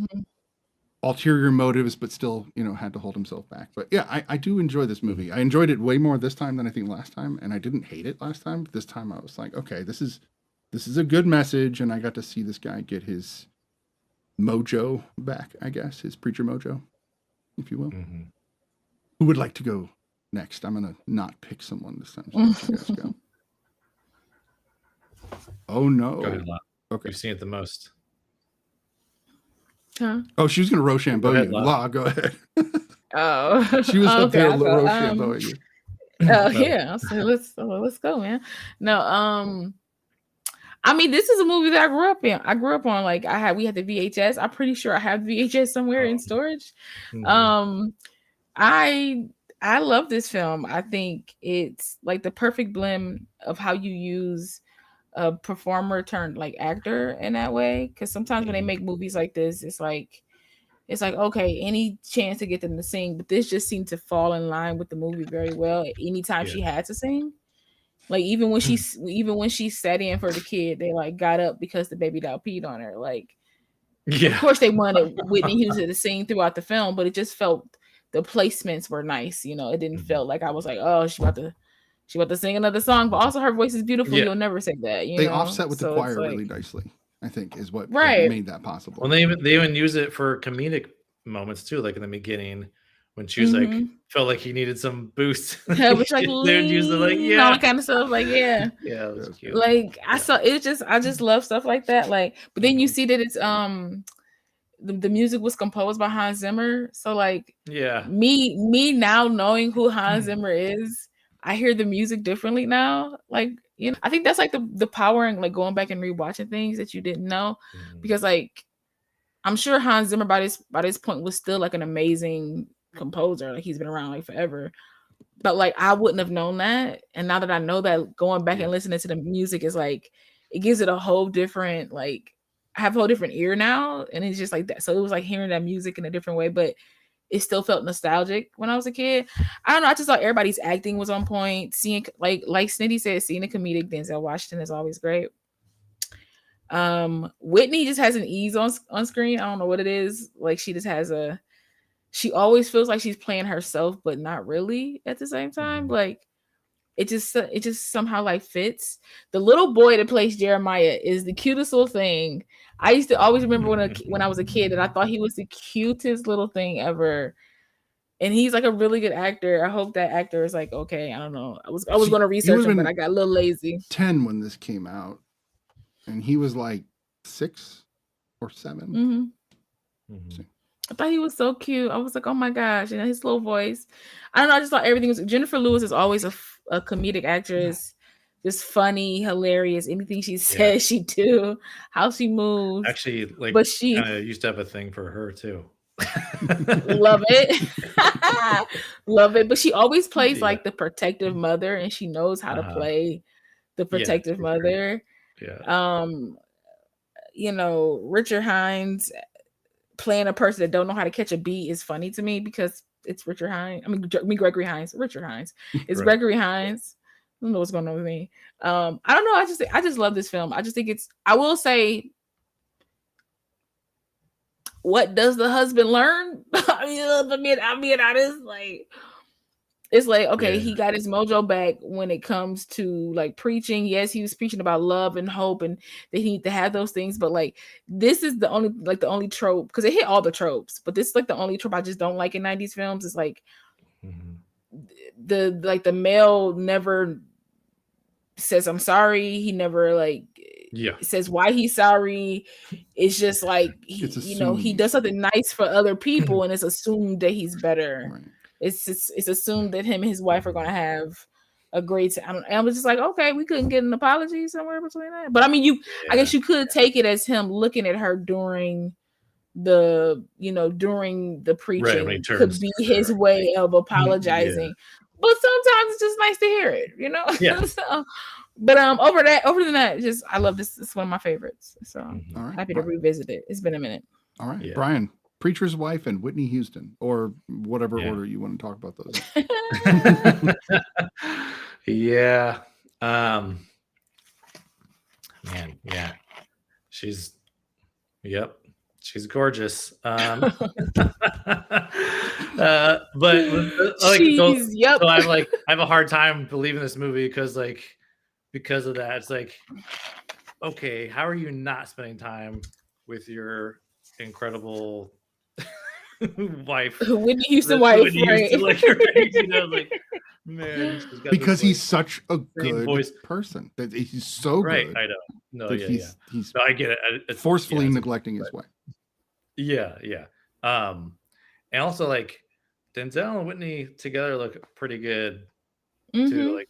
ulterior motives, but still had to hold himself back. But yeah, I do enjoy this movie. I enjoyed it way more this time than I think last time, and I didn't hate it last time. But this time I was like, okay, this is a good message, and I got to see this guy get his mojo back, I guess, his preacher mojo, if you will. Who would like to go next? I'm gonna not pick someone this time. So let you guys go. Oh no. Go ahead, La. Okay. You've seen it the most. Huh? Oh, she was gonna Rochambeau you. La, go ahead. Oh, she was up there Rochambeau you. Oh yeah. So let's go, man. No, I mean, this is a movie that I grew up in. I grew up on we had the VHS. I'm pretty sure I have VHS somewhere in storage. Mhm. I love this film. I think it's like the perfect blend of how you use a performer turned like actor in that way. Because sometimes when they make movies like this, it's like okay, any chance to get them to sing, but this just seemed to fall in line with the movie very well. Anytime she had to sing, like even when she sat in for the kid, they like got up because the baby doll peed on her. Like, of course they wanted Whitney Houston to sing throughout the film, but it just felt the placements were nice. You know, it didn't feel like I was like, oh, she about to sing another song, but also her voice is beautiful. Yeah. You'll never say that. They offset with the choir really nicely, I think, is what made that possible. Well, they even use it for comedic moments too, like in the beginning when she was like felt like he needed some boost. Yeah, which like they would use it like all that kind of stuff. Like it was cute. Like I just love stuff like that. Like, but then you see that it's the music was composed by Hans Zimmer. So like me now knowing who Hans Zimmer is, I hear the music differently now. Like, you know, I think that's like the power in like going back and rewatching things that you didn't know, because like I'm sure Hans Zimmer by this point was still like an amazing composer. Like he's been around like forever, but like I wouldn't have known that. And now that I know that, going back and listening to the music is like, it gives it a whole different, like I have a whole different ear now, and it's just like that. So it was like hearing that music in a different way, but it still felt nostalgic when I was a kid. I don't know. I just thought everybody's acting was on point. Seeing like Sniddy said, seeing the comedic Denzel Washington is always great. Whitney just has an ease on screen. I don't know what it is. Like she always feels like she's playing herself, but not really at the same time. Like it just somehow like fits. The little boy that plays Jeremiah is the cutest little thing. I used to always remember when I was a kid that I thought he was the cutest little thing ever. And he's like a really good actor. I hope that actor is like okay. I don't know. I was going to research him, but I got a little lazy. 10 when this came out, and he was like 6 or 7. I thought he was so cute. I was like, oh my gosh, you know, his little voice. I don't know. I just thought everything was. Jennifer Lewis is always a comedic actress. Just funny, hilarious. Anything she says, she do. How she moves. Actually, like, but she used to have a thing for her too. Love it. Love it. But she always plays like the protective mother, and she knows how to play the protective mother. Yeah. You know, Richard Hines playing a person that don't know how to catch a beat is funny to me because it's Richard Hines. I mean Gregory Hines. Richard Hines. It's Gregory Hines. I don't know what's going on with me. I don't know. I just love this film. I just think I will say, what does the husband learn? I mean, honest, like it's like, okay, he got his mojo back when it comes to like preaching. Yes, he was preaching about love and hope and that he need to have those things. But like, this is the only trope, because it hit all the tropes, but this is like the only trope I just don't like in 90s films. It's like the male never says I'm sorry. He never like says why he's sorry. It's just like he does something nice for other people, and it's assumed that he's better. Right. It's assumed that him and his wife are gonna have a great time. And I was just like, okay, we couldn't get an apology somewhere between that. But I mean, I guess you could take it as him looking at her during the preaching, right, could be his way of apologizing. But sometimes it's just nice to hear it, you know. So, but over than that, just I love this. It's one of my favorites. So happy to revisit it. It's been a minute. All right, Brian. Preacher's Wife and Whitney Houston, or whatever order you want to talk about those. She's gorgeous. But like, so I have a hard time believing this movie because of that. It's like, okay, how are you not spending time with your incredible wife, Whitney Houston wife, right? You know, like, man, because he's such a good person. That he's so good. I know. No, he's no, I get it. It's forcefully neglecting his wife. And also like Denzel and Whitney together look pretty good too. Like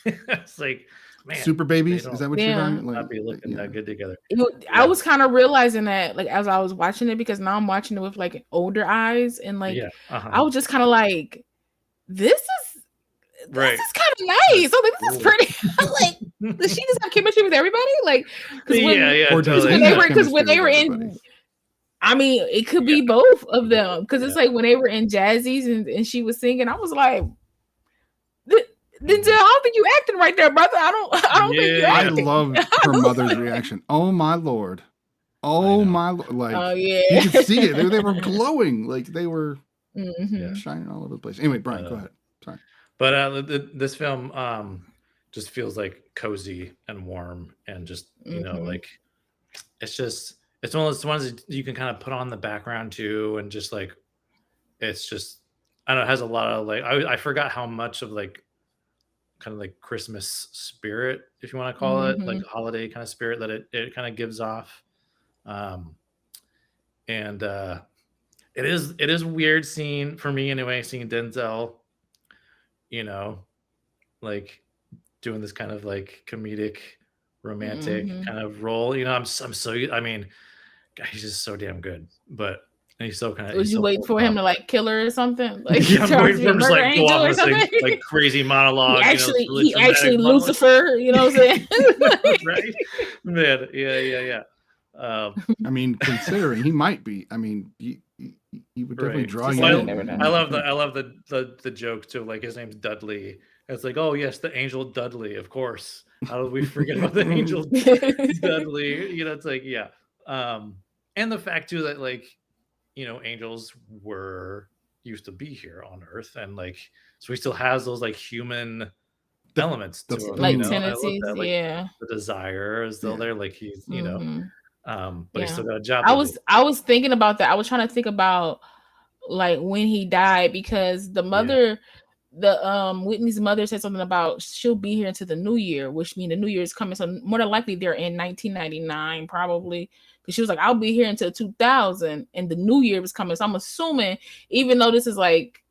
it's like man, Super Babies. Is that what you're talking? Not be looking that good together. I was kind of realizing that, like, as I was watching it, because now I'm watching it with like older eyes, and like I was just kind of like, this is kind of nice. So like, this is pretty. Like, does she just have chemistry with everybody? Like, because when they were in. I mean, it could be both of them, because it's like when they were in Jazzy's and she was singing, I was like, Denzel, I don't think you acting right there, brother. I don't think you're acting. I love her mother's reaction. Oh my Lord. Oh my Lord. Like, you could see it. They were glowing. Like, they were shining all over the place. Anyway, Brian, go ahead. Sorry. But this film just feels like cozy and warm, and just, you know, like, it's one of those ones that you can kind of put on the background too, and just like, it's just, I don't know, it has a lot of like, I forgot how much of like kind of like Christmas spirit, if you want to call it, like holiday kind of spirit that it kind of gives off. And it is weird seeing, for me anyway, seeing Denzel, you know, like doing this kind of like comedic romantic kind of role. You know, I mean, God, he's just so damn good. But he's so kind of. Would you wait for him to like kill her or something? Like, I'm waiting for him to like go off this like crazy monologue. He actually Lucifer. You know what I'm saying? Right, man. Yeah. I mean, considering he might be. I mean, he would definitely draw you in. I love the joke too. Like, his name's Dudley. It's like, oh yes, the angel Dudley, of course. How did we forget about the angel Dudley? You know, it's like, yeah. And the fact too that, like, you know, angels used to be here on Earth, and like, so he still has those like human elements to him, like, you know? tendencies, that, like, the desire is still there, like, he's, you know, but he's still got a job. I was thinking about that. I was trying to think about like when he died, because the mother, Whitney's mother said something about she'll be here until the new year, which means the new year is coming. So more than likely they're in 1999 probably, because she was like, I'll be here until 2000, and the new year was coming. So I'm assuming, even though this is like,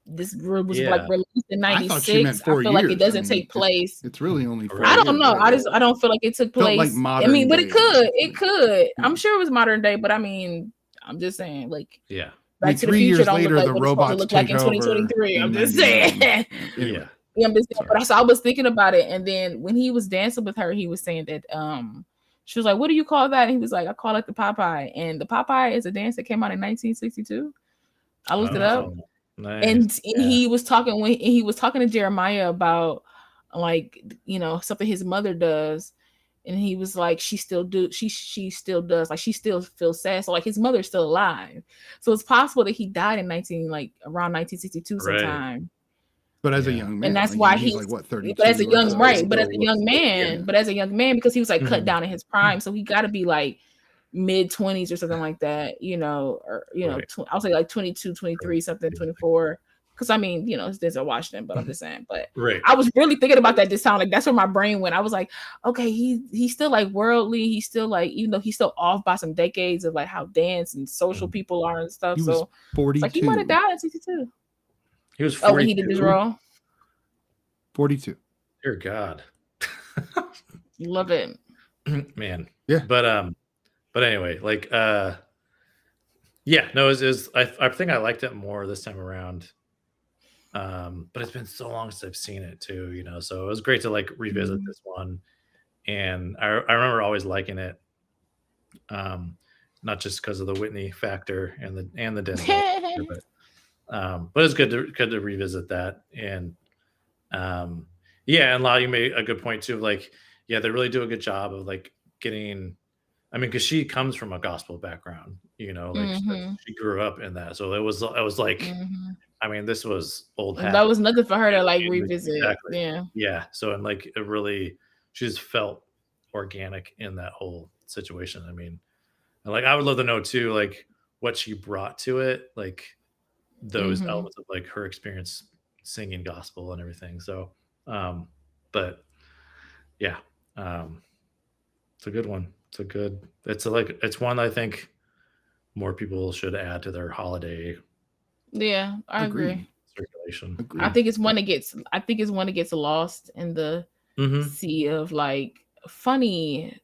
this was like released in 96, I feel like it doesn't take place. It's really only 4 I don't know. I don't feel like it took place. Like modern I mean, but day. it could. I'm sure it was modern day, but I mean, I'm just saying, like, Back to the Future don't look like what it's supposed to look like in 2023. I'm just saying. I'm just saying. But so I was thinking about it, and then when he was dancing with her, he was saying that she was like, "What do you call that?" And he was like, "I call it the Popeye." And the Popeye is a dance that came out in 1962. I looked it up. Nice. And he was talking to Jeremiah about, like, you know, something his mother does, and he was like, she still does, like, she still feels sad. So like, his mother's still alive, so it's possible that he died in around 1962 sometime. But as a young man, and that's why he's like, what, 32? But as a young man, because he was like cut down in his prime, so he got to be like mid-20s or something like that, you know, or, you know, I'll say like 22, 23, something, 24. Because I mean, you know, it's Denzel Washington, but I'm just saying. But I was really thinking about that this time. Like, that's where my brain went. I was like, okay, he's still like worldly. He's still like, even though he's still off by some decades of like how dance and social people are and stuff. So 42. Like, he might have died at 62. He was 42. Oh, when he did this role. 42. Dear God. Love it. Man. Yeah. But anyway, like, yeah, no, I think I liked it more this time around. But it's been so long since I've seen it too, you know, so it was great to like revisit this one. And I remember always liking it. Not just because of the Whitney factor and the Denzel factor, but it's good to revisit that. And and Lau, you made a good point too, of like, yeah, they really do a good job of like getting, I mean, because she comes from a gospel background, you know, like she grew up in that. So it was like, I mean, this was old hat. That was nothing for her to like revisit. Exactly. Yeah. So, and like, it really, she just felt organic in that whole situation. I mean, and like, I would love to know too, like, what she brought to it, like those elements of like her experience singing gospel and everything. So, but yeah, it's a good one. It's one I think more people should add to their holiday. Yeah, I agree. Circulation. I think it's one that gets lost in the sea of like funny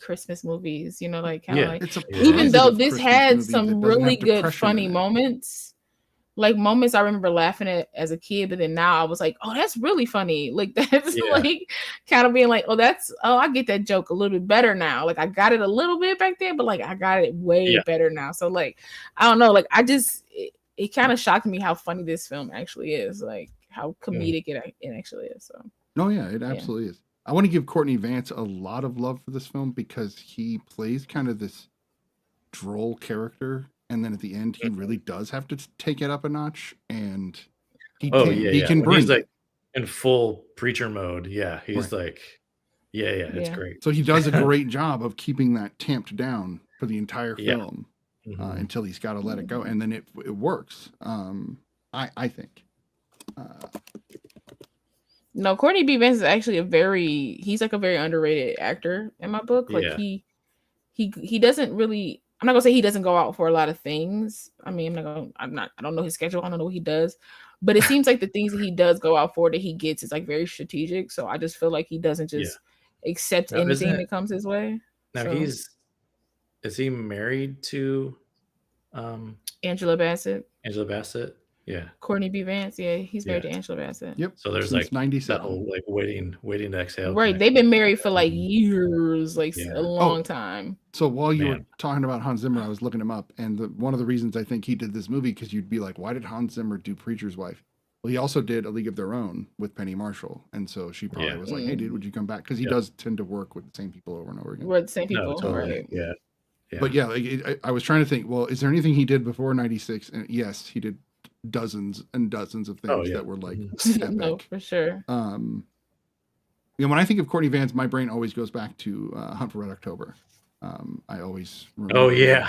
Christmas movies, you know, like kind of like, it's even though positive this Christmas had movie some that doesn't really have good depression funny in it. moments, like moments I remember laughing at as a kid, but then now I was like, oh, that's really funny. Like that's like kind of being like, oh, I get that joke a little bit better now. Like I got it a little bit back then, but like I got it way better now. So like, I don't know, like I just, it kind of shocked me how funny this film actually is, like how comedic it actually is. So no, yeah, it absolutely is. I want to give Courtney Vance a lot of love for this film because he plays kind of this droll character, and then at the end he really does have to take it up a notch, and he can bring he's like in full preacher mode. He's like it's great. So he does a great job of keeping that tamped down for the entire film until he's got to let it go, and then it works. I think. No, Courtney B. Vance is actually he's like a very underrated actor in my book. Like he doesn't really, I'm not gonna say he doesn't go out for a lot of things. I mean, I don't know his schedule. I don't know what he does, but it seems like the things that he does go out for that he gets is like very strategic. So I just feel like he doesn't just accept anything that comes his way. Now is he married to Angela Bassett? Angela Bassett? Yeah. Courtney B. Vance, he's married to Angela Bassett. Yep. So there's since like 97. that whole like waiting to exhale. Right. They've been married for like years, like a long time. So while you were talking about Hans Zimmer, I was looking him up, and one of the reasons I think he did this movie, because you'd be like, why did Hans Zimmer do Preacher's Wife? Well, he also did A League of Their Own with Penny Marshall, and so she probably was like, hey, dude, would you come back? Because he does tend to work with the same people over and over again. With the same people, totally. right? Yeah. But I was trying to think, well, is there anything he did before 96? And yes, he did dozens and dozens of things that were like epic. No, for sure. When I think of Courtney Vance, my brain always goes back to Hunt for Red October. I always remember. Oh yeah,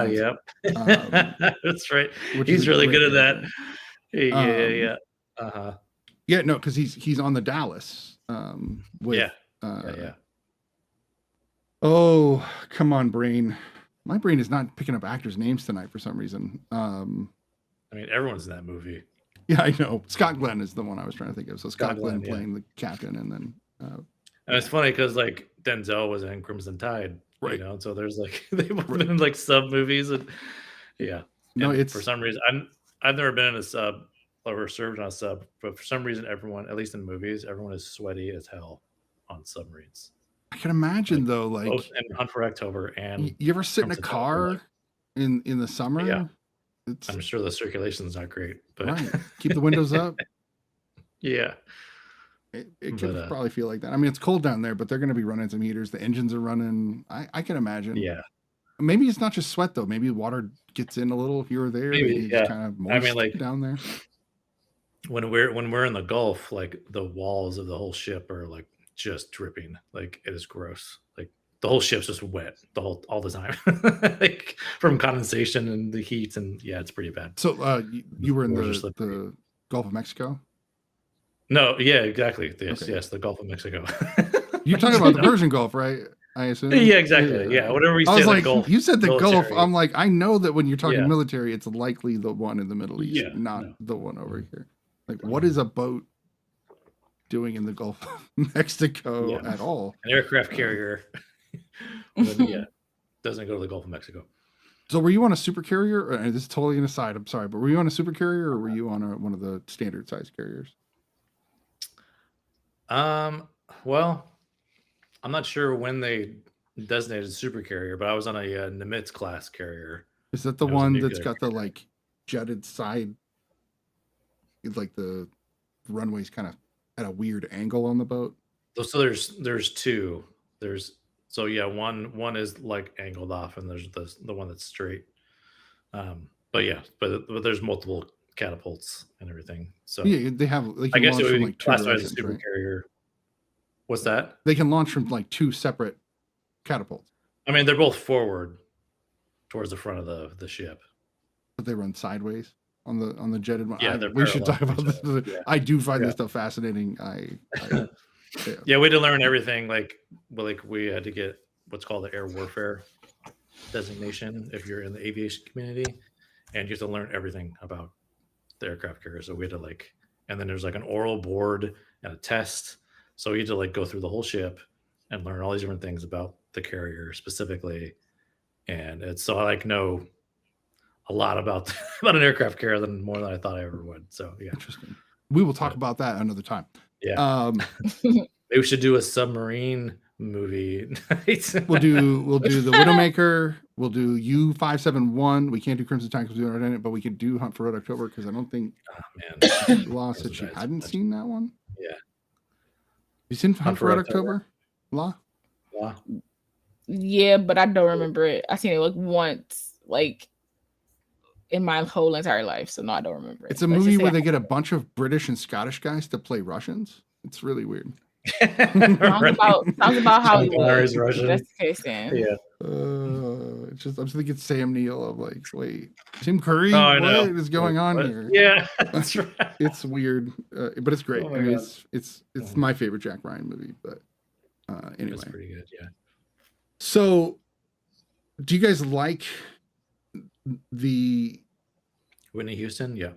yep. That's right. He's really good at that. Yeah, no, because he's on the Dallas. Oh, come on, brain. My brain is not picking up actors' names tonight for some reason. I mean, everyone's in that movie. Yeah, I know. Scott Glenn is the one I was trying to think of. So Scott Glenn playing the captain, and then. And it's funny because like Denzel was in Crimson Tide, you know. So there's like they've been in like sub movies, and no, it's for some reason I've never been in a sub or served on a sub, but for some reason everyone, at least in movies, everyone is sweaty as hell on submarines. I can imagine though, like both in Hunt for October and you ever sit in a car in the summer? Yeah. I'm sure the circulation's not great, but keep the windows up. Yeah. It could probably feel like that. I mean, it's cold down there, but they're going to be running some heaters. The engines are running. I can imagine. Yeah. Maybe it's not just sweat though. Maybe water gets in a little here or there. Maybe, it's kind of moist, I mean, like down there. When we're in the Gulf, like the walls of the whole ship are like just dripping. Like it is gross. Like the whole ship's just wet all the time, like from condensation and the heat, and it's pretty bad. So you were in the Gulf of Mexico? No, yeah, exactly. Yes, the Gulf of Mexico. You're talking about the Persian Gulf, right? I assume. Yeah, exactly. Yeah, whatever we say. I was like, Gulf, you said the military. Gulf. I'm like, I know that when you're talking military, it's likely the one in the Middle East, not the one over here. Like, what is a boat doing in the Gulf of Mexico at all? An aircraft carrier. Doesn't go to the Gulf of Mexico. So were you on a super carrier? This is totally an aside. I'm sorry, but were you on a super carrier or were you on one of the standard size carriers? Well, I'm not sure when they designated super carrier, but I was on a Nimitz class carrier. Is that the one that's got the like jutted side? It's like the runway's kind of at a weird angle on the boat. So there's two. One is like angled off, and there's the one that's straight. But there's multiple catapults and everything. So they have. Like, I guess it would be like classified as a super carrier. What's that? They can launch from like two separate catapults. I mean, they're both forward towards the front of the ship, but they run sideways on the jetted one. Yeah, we should talk about this. Yeah. I do find this stuff fascinating. We had to learn everything. Like we had to get what's called the air warfare designation if you're in the aviation community, and you have to learn everything about the aircraft carrier. So we had to and then there's like an oral board and a test. So he had to like go through the whole ship and learn all these different things about the carrier specifically. And it's so I like know a lot about an aircraft carrier more than I thought I ever would. So yeah, interesting. We will talk about that another time. Yeah, maybe we should do a submarine movie. we'll do the Widowmaker. We'll do U571. We can't do Crimson Tide because we aren't in it, but we could do Hunt for Red October because I don't think Law said she hadn't seen that one. Yeah, you seen Hunt for Red October? Law? Yeah, but I don't remember it. I seen it like once, like in my whole entire life. So no, I don't remember it. It's a movie where they get a bunch of British and Scottish guys to play Russians. It's really weird. Sounds about how he was. Russian. That's the case, then. Yeah. It's just I'm just thinking Sam Neill of like, wait, Tim Curry? What is going on here? Yeah, that's right. It's weird, but it's great. Oh I mean, it's my favorite Jack Ryan movie. But anyway, it's pretty good. Yeah. So, do you guys like the Whitney Houston? Yeah.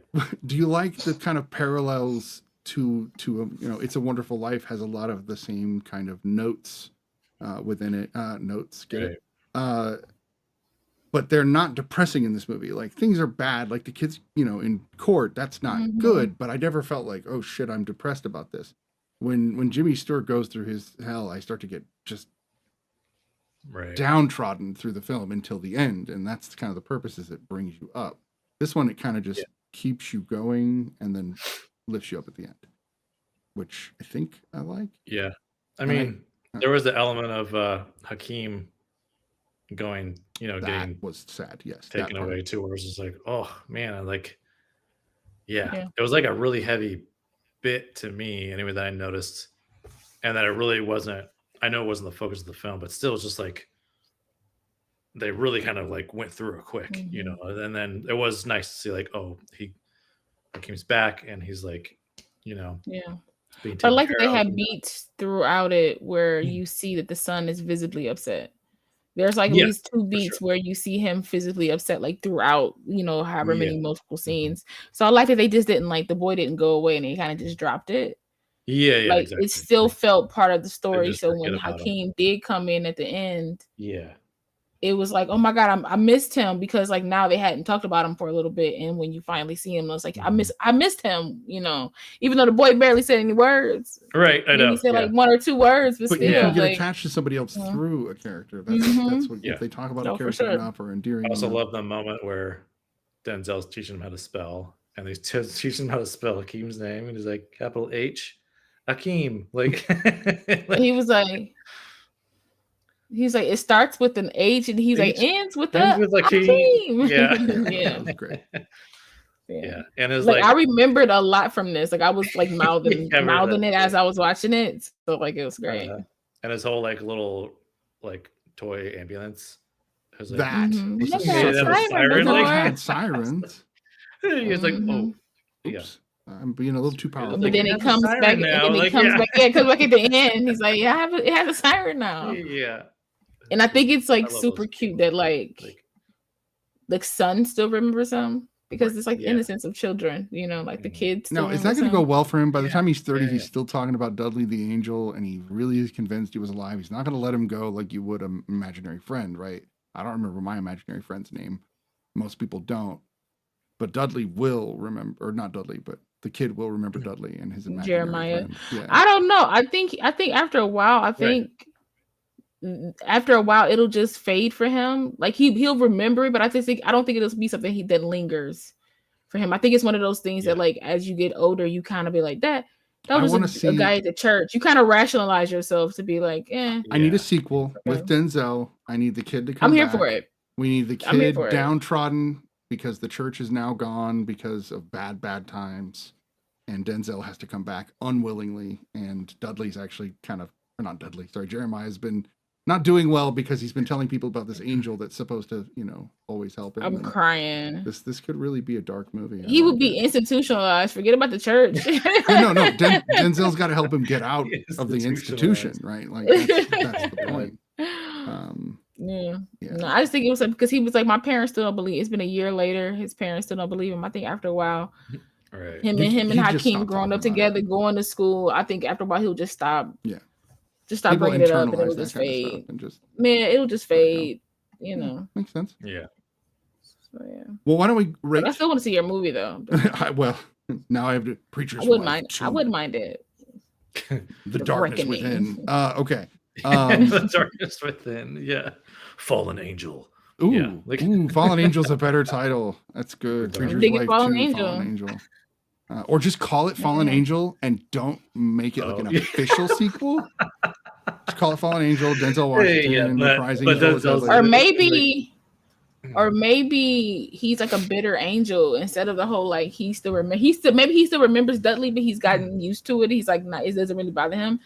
Do you like the kind of parallels to It's a Wonderful Life has a lot of the same kind of notes within it. But they're not depressing in this movie. Like things are bad. Like the kids, in court, that's not good. But I never felt like, oh shit, I'm depressed about this. When Jimmy Stewart goes through his hell, I start to get just downtrodden through the film until the end, and that's kind of the purpose, is it brings you up. This one, it kind of just keeps you going and then lifts you up at the end, which I think I like. Yeah, I mean, there was the element of Hakeem going, that getting was sad. Yes, taken away too, where it was just like, oh man, it was like a really heavy bit to me anyway that I noticed, and that it really wasn't. I know it wasn't the focus of the film, but still, it's just like they really kind of like went through it quick, and then it was nice to see like, oh, Hakeem's back, and he's like, But I like that they had beats throughout it where you see that the son is visibly upset. There's like at least 2 beats where you see him physically upset, like throughout, however many multiple scenes. So I like that they just didn't the boy didn't go away and they kind of just dropped it. Yeah, exactly. It still felt part of the story. So when Hakeem did come in at the end, it was like, oh my God, I missed him, because now they hadn't talked about him for a little bit, and when you finally see him, I was like, I missed him, even though the boy barely said any words. Right, I know. He said 1 or 2 words, but still, you can get attached to somebody else through a character. That's what if they talk about a character enough or endearing. I also love the moment where Denzel's teaching him how to spell, and he's teaching him how to spell Hakeem's name, and he's like, capital H, Hakeem, he was like. He's like, it starts with an H, and he's like, ends with Hakeem. Yeah, yeah, that's great. Yeah, and it's I remembered a lot from this. I was mouthing it as I was watching it, so it was great. And his whole little toy ambulance. Had sirens. He was like, oh, oops. I'm being a little too powerful. But then it comes back, and it comes back at the end. He's like, yeah, it has a siren now. Yeah. And I think it's super cute that the son still remembers him, because it's innocence of children, the kids. No, is that going to go well for him? By the time he's 30, he's still talking about Dudley the Angel, and he really is convinced he was alive. He's not going to let him go like you would an imaginary friend, right? I don't remember my imaginary friend's name. Most people don't. But Dudley will remember, or not Dudley, but the kid will remember Dudley and his imaginary Jeremiah. friend. Yeah. I don't know. I think after a while, after a while it'll just fade for him. He'll remember it, but I don't think it'll be something that lingers for him. I think it's one of those things that as you get older, you kind of be like that was a guy at the church. You kind of rationalize yourself to be like, I need a sequel with Denzel. I need the kid to come I'm here back. for it. We need the kid downtrodden because the church is now gone because of bad times, and Denzel has to come back unwillingly, and Dudley's actually Jeremiah has been not doing well because he's been telling people about this angel that's supposed to, always help him. I'm crying. This could really be a dark movie. He would be institutionalized. Forget about the church. No. Denzel's got to help him get out of the institution, right? That's the point. Yeah. No, I just think it was because he was like, my parents still don't believe. It's been a year later. His parents still don't believe him. I think after a while, Right. Him and Hakeem growing up together, going to school. I think after a while he'll just stop. Yeah. Just stop bringing it up, and it'll just fade. It'll just fade. You know. Makes sense. Yeah. So, yeah. Well, why don't we rate? But I still want to see your movie though. Well, now I have to Preacher's I wouldn't Wife mind. 2. I wouldn't mind it. The Darkness Within. Okay. The Darkness Within. Yeah. Fallen Angel. Ooh, yeah. Fallen Angel's a better title. That's good. Preacher's Wife Fallen 2, Angel. Fallen Angel. Or just call it Fallen Angel and don't make it like an official sequel. Just call it Fallen Angel, Denzel Washington, Reprising Angel. Or maybe he's like a bitter angel instead of the whole like he still remembers Dudley, but he's gotten used to it. He's like it doesn't really bother him.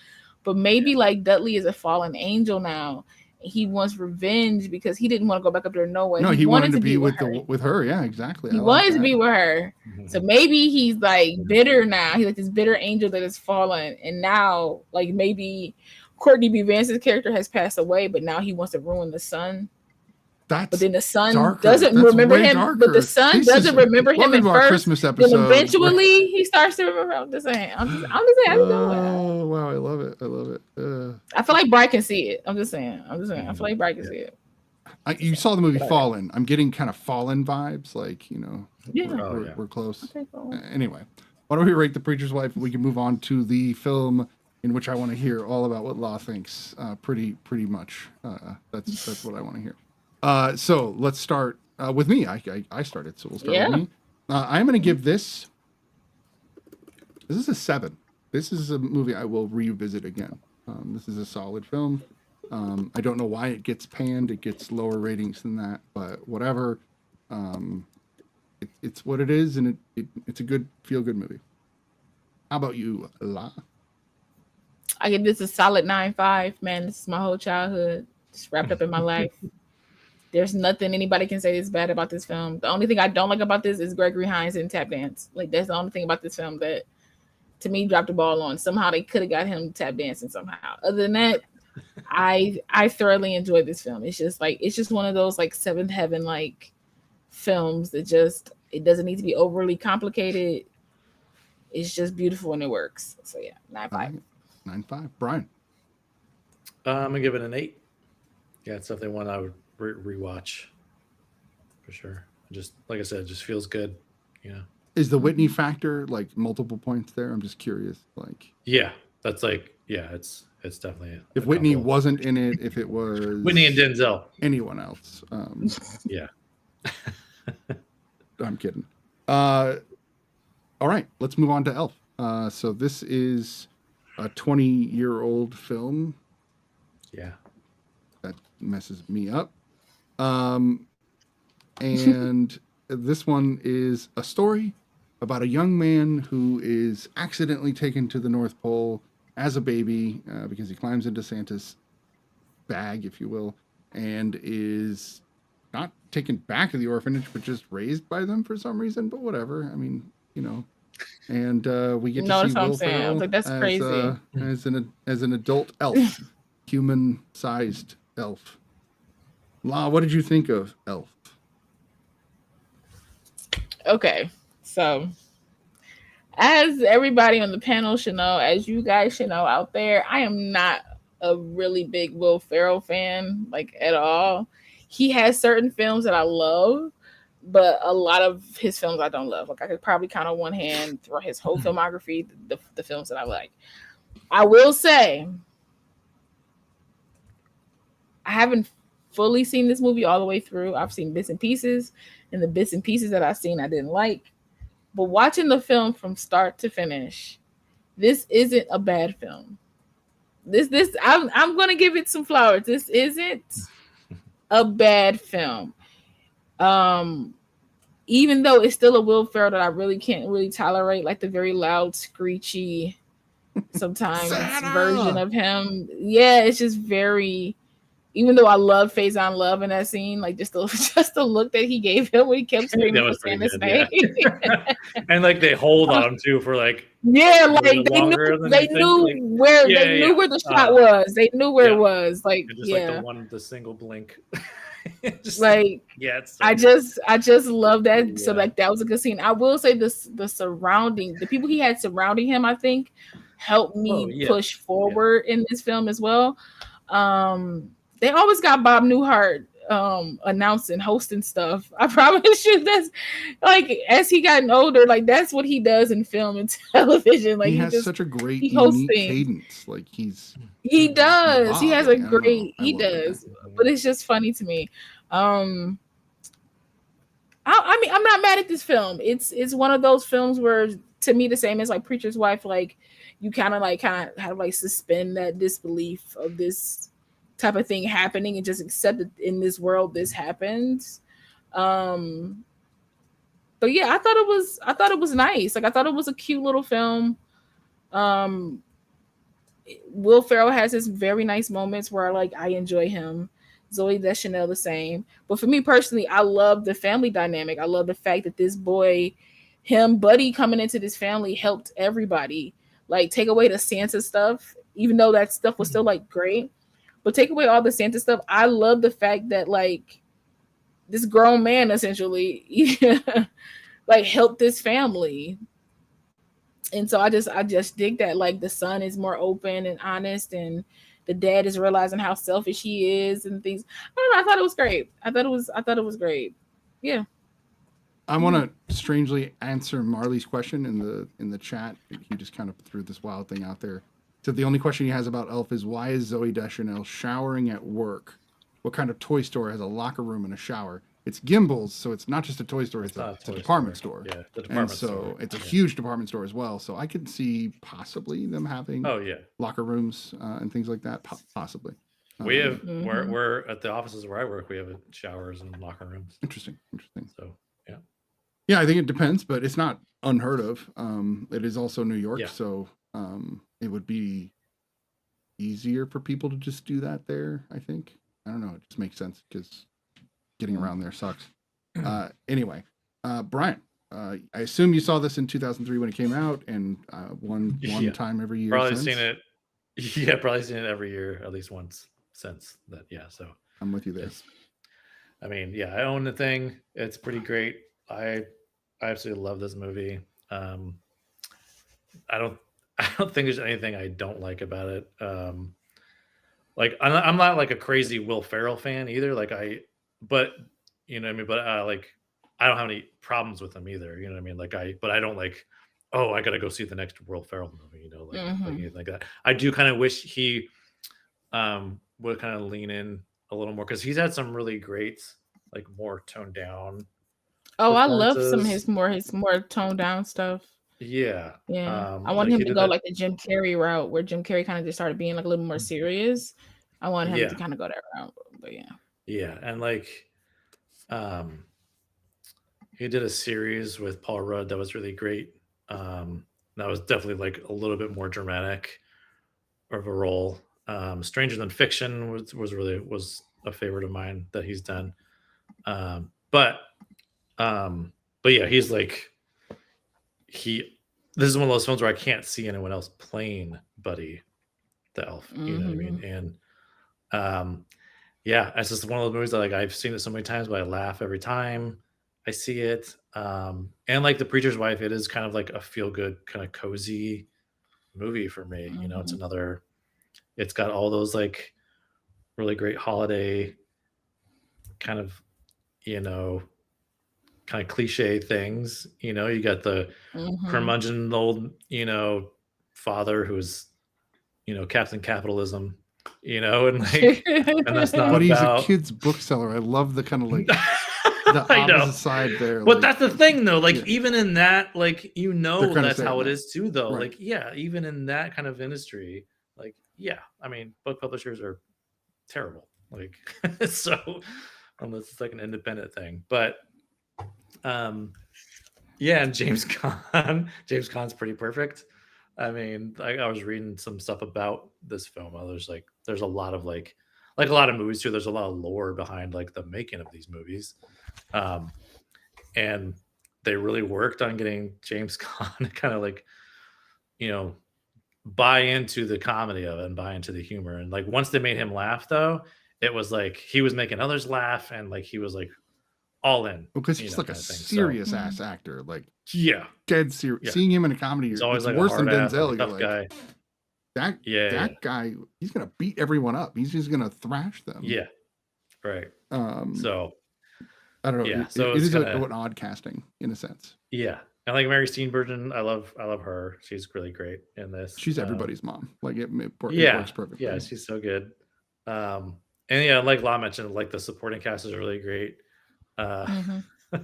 But maybe like Dudley is a fallen angel now. He wants revenge because he didn't want to go back up there nowhere. No, he wanted to be with her. Yeah, exactly. He wanted to be with her. So maybe he's like bitter now. He's like this bitter angel that has fallen, and now like maybe Courtney B. Vance's character has passed away, but now he wants to ruin the son. But then the son doesn't remember him. But the son doesn't remember him at first. Christmas episode. Then eventually he starts to remember. I'm just saying. Oh wow, I love it. I feel like Brian can see it. I'm just saying. I feel like Brian can see it. You saw the movie Fallen. I'm getting kind of Fallen vibes. Like we're close. Okay, cool. Anyway, why don't we rate The Preacher's Wife? We can move on to the film in which I want to hear all about what Law thinks. Pretty much. That's what I want to hear. So let's start with me. I started, so we'll start with me. I'm going to give this is a 7. This is a movie I will revisit again. This is a solid film. I don't know why it gets panned. It gets lower ratings than that, but whatever. It's what it is, and it's a good feel-good movie. How about you, La? I give this a solid 9.5. Man, this is my whole childhood. Just wrapped up in my life. There's nothing anybody can say is bad about this film. The only thing I don't like about this is Gregory Hines and tap dance. Like that's the only thing about this film that, to me, dropped the ball on. Somehow they could have got him tap dancing somehow. Other than that, I thoroughly enjoyed this film. It's just one of those like Seventh Heaven like films that it doesn't need to be overly complicated. It's just beautiful and it works. So yeah, 9.5. 9.5. Brian. I'm gonna give it an 8. Yeah, it's definitely one I would rewatch for sure. Just like I said, it just feels good. Yeah. Is the Whitney factor like multiple points there? I'm just curious. Like, yeah, that's like, yeah, it's definitely. If Whitney wasn't in it, if it was Whitney and Denzel, anyone else. Yeah. I'm kidding. All right, let's move on to Elf. So this is a 20-year-old film. Yeah. That messes me up. And this one is a story about a young man who is accidentally taken to the North Pole as a baby because he climbs into Santa's bag, if you will, and is not taken back to the orphanage, but just raised by them for some reason. But whatever. I mean, you know. And we get to see Will Ferrell like, that's crazy. As an adult elf, human-sized elf. La, what did you think of Elf? Okay, so as everybody on the panel should know, as you guys should know out there, I am not a really big Will Ferrell fan, like at all. He has certain films that I love, but a lot of his films I don't love. Like I could probably count on one hand through his whole filmography, the films that I like. I will say, I haven't fully seen this movie all the way through. I've seen bits and pieces, and the bits and pieces that I've seen I didn't like. But watching the film from start to finish, this isn't a bad film. I'm gonna give it some flowers. This isn't a bad film. Even though it's still a Will Ferrell that I really can't really tolerate, like the very loud, screechy, sometimes version of him. Yeah, it's just very. Even though I love Faison Love in that scene, like just the look that he gave him when he kept screaming for Santa's name. Yeah. And like they hold on him too for like Yeah, like they knew where the shot was. They knew where it was. Like just like the single blink. Just, like it's so I just love that. Yeah. So like that was a good scene. I will say the surrounding, the people he had surrounding him, I think helped me push forward in this film as well. They always got Bob Newhart announcing, hosting stuff. I promise you, that's like as he gotten older, like that's what he does in film and television. Like he has such a great unique cadence. Like he does. He has a great. He does. But it's just funny to me. I mean, I'm not mad at this film. It's one of those films where, to me, the same as like Preacher's Wife. Like you kind of have to like suspend that disbelief of this type of thing happening and just accept that in this world this happens. But yeah, I thought it was nice. Like I thought it was a cute little film. Will Ferrell has his very nice moments where I enjoy him. Zoe Deschanel the same. But for me personally, I love the family dynamic. I love the fact that this boy, Buddy coming into this family helped everybody. Like take away the Santa stuff, even though that stuff was still like great. But take away all the Santa stuff. I love the fact that like this grown man essentially like helped this family. And so I just dig that like the son is more open and honest, and the dad is realizing how selfish he is and things. I don't know. I thought it was great. I thought it was great. Yeah. I want to strangely answer Marley's question in the chat. He just kind of threw this wild thing out there. So the only question he has about Elf is, why is Zoe Deschanel showering at work? What kind of toy store has a locker room and a shower? It's Gimbals, so it's not just a toy store, it's a department store. Yeah, the department store. It's a huge department store as well. So I could see possibly them having locker rooms and things like that, possibly. We have, we're at the offices where I work, we have showers and locker rooms. Interesting. So, yeah. Yeah, I think it depends, but it's not unheard of. It is also New York, so it would be easier for people to just do that there, I think. I don't know. It just makes sense because getting around there sucks. Anyway, Brian, I assume you saw this in 2003 when it came out, and one time every year. Probably seen it. Yeah, probably seen it every year at least once since that. Yeah, so I'm with you there. I mean, yeah, I own the thing. It's pretty great. I absolutely love this movie. I don't think there's anything I don't like about it. Like I'm not like a crazy Will Ferrell fan either. But you know what I mean. But like I don't have any problems with him either. You know what I mean. But I don't like. Oh, I gotta go see the next Will Ferrell movie. You know, like anything like that. I do kind of wish he would kind of lean in a little more, because he's had some really great, like more toned down. Oh, I love some of his more toned down stuff. Yeah. I want him to go like the Jim Carrey route, where Jim Carrey kind of just started being like a little more serious. I want him to kind of go that route, but yeah. Yeah, and like, he did a series with Paul Rudd that was really great. That was definitely like a little bit more dramatic of a role. Stranger Than Fiction was a favorite of mine that he's done. But yeah, he's like, this is one of those films where I can't see anyone else playing Buddy the Elf. You know what I mean? And yeah, it's just one of those movies that like I've seen it so many times, but I laugh every time I see it. And like The Preacher's Wife, it is kind of like a feel-good, kind of cozy movie for me. You know, it's got all those like really great holiday kind of, you know, kind of cliche things. You know, you got the curmudgeon old, you know, father who's, you know, Captain Capitalism, you know, and like, and that's not. But he's a kid's bookseller. I love the kind of like the opposite side there. But like, that's the thing, though. Like even in that, like you know, that's how it is too, though. Right. Like even in that kind of industry, like I mean, book publishers are terrible. Like so, unless it's like an independent thing, but. And James Caan's pretty perfect. I mean, I was reading some stuff about this film. There's a lot of like a lot of movies too. There's a lot of lore behind like the making of these movies, and they really worked on getting James Caan to kind of like buy into the comedy of it and buy into the humor. And like once they made him laugh, though, it was like he was making others laugh, and like he was like all in. Because he's like a serious ass actor, like dead serious. Yeah. Seeing him in a comedy, he's always it's like worse than Denzel. Like, tough guy. That guy, he's gonna beat everyone up. He's just gonna thrash them. Yeah, right. So I don't know. Yeah, it is an odd casting in a sense. Yeah, and like Mary Steenburgen, I love her. She's really great in this. She's everybody's mom. Like it works perfectly. Yeah, she's so good. And yeah, like La mentioned, like the supporting cast is really great.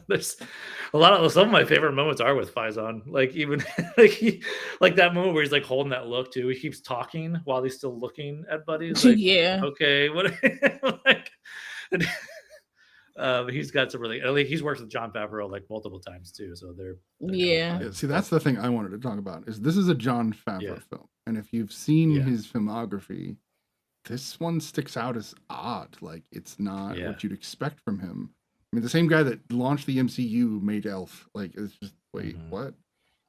There's a lot of some of my favorite moments are with Faison. Like even like that moment where he's like holding that look too. He keeps talking while he's still looking at Buddy. Like, okay, what like. He's got some really. He's worked with Jon Favreau like multiple times too. So they're see, that's the thing I wanted to talk about. Is this is a Jon Favreau film, and if you've seen his filmography, this one sticks out as odd. Like it's not what you'd expect from him. I mean, the same guy that launched the MCU made Elf. Like it's just what?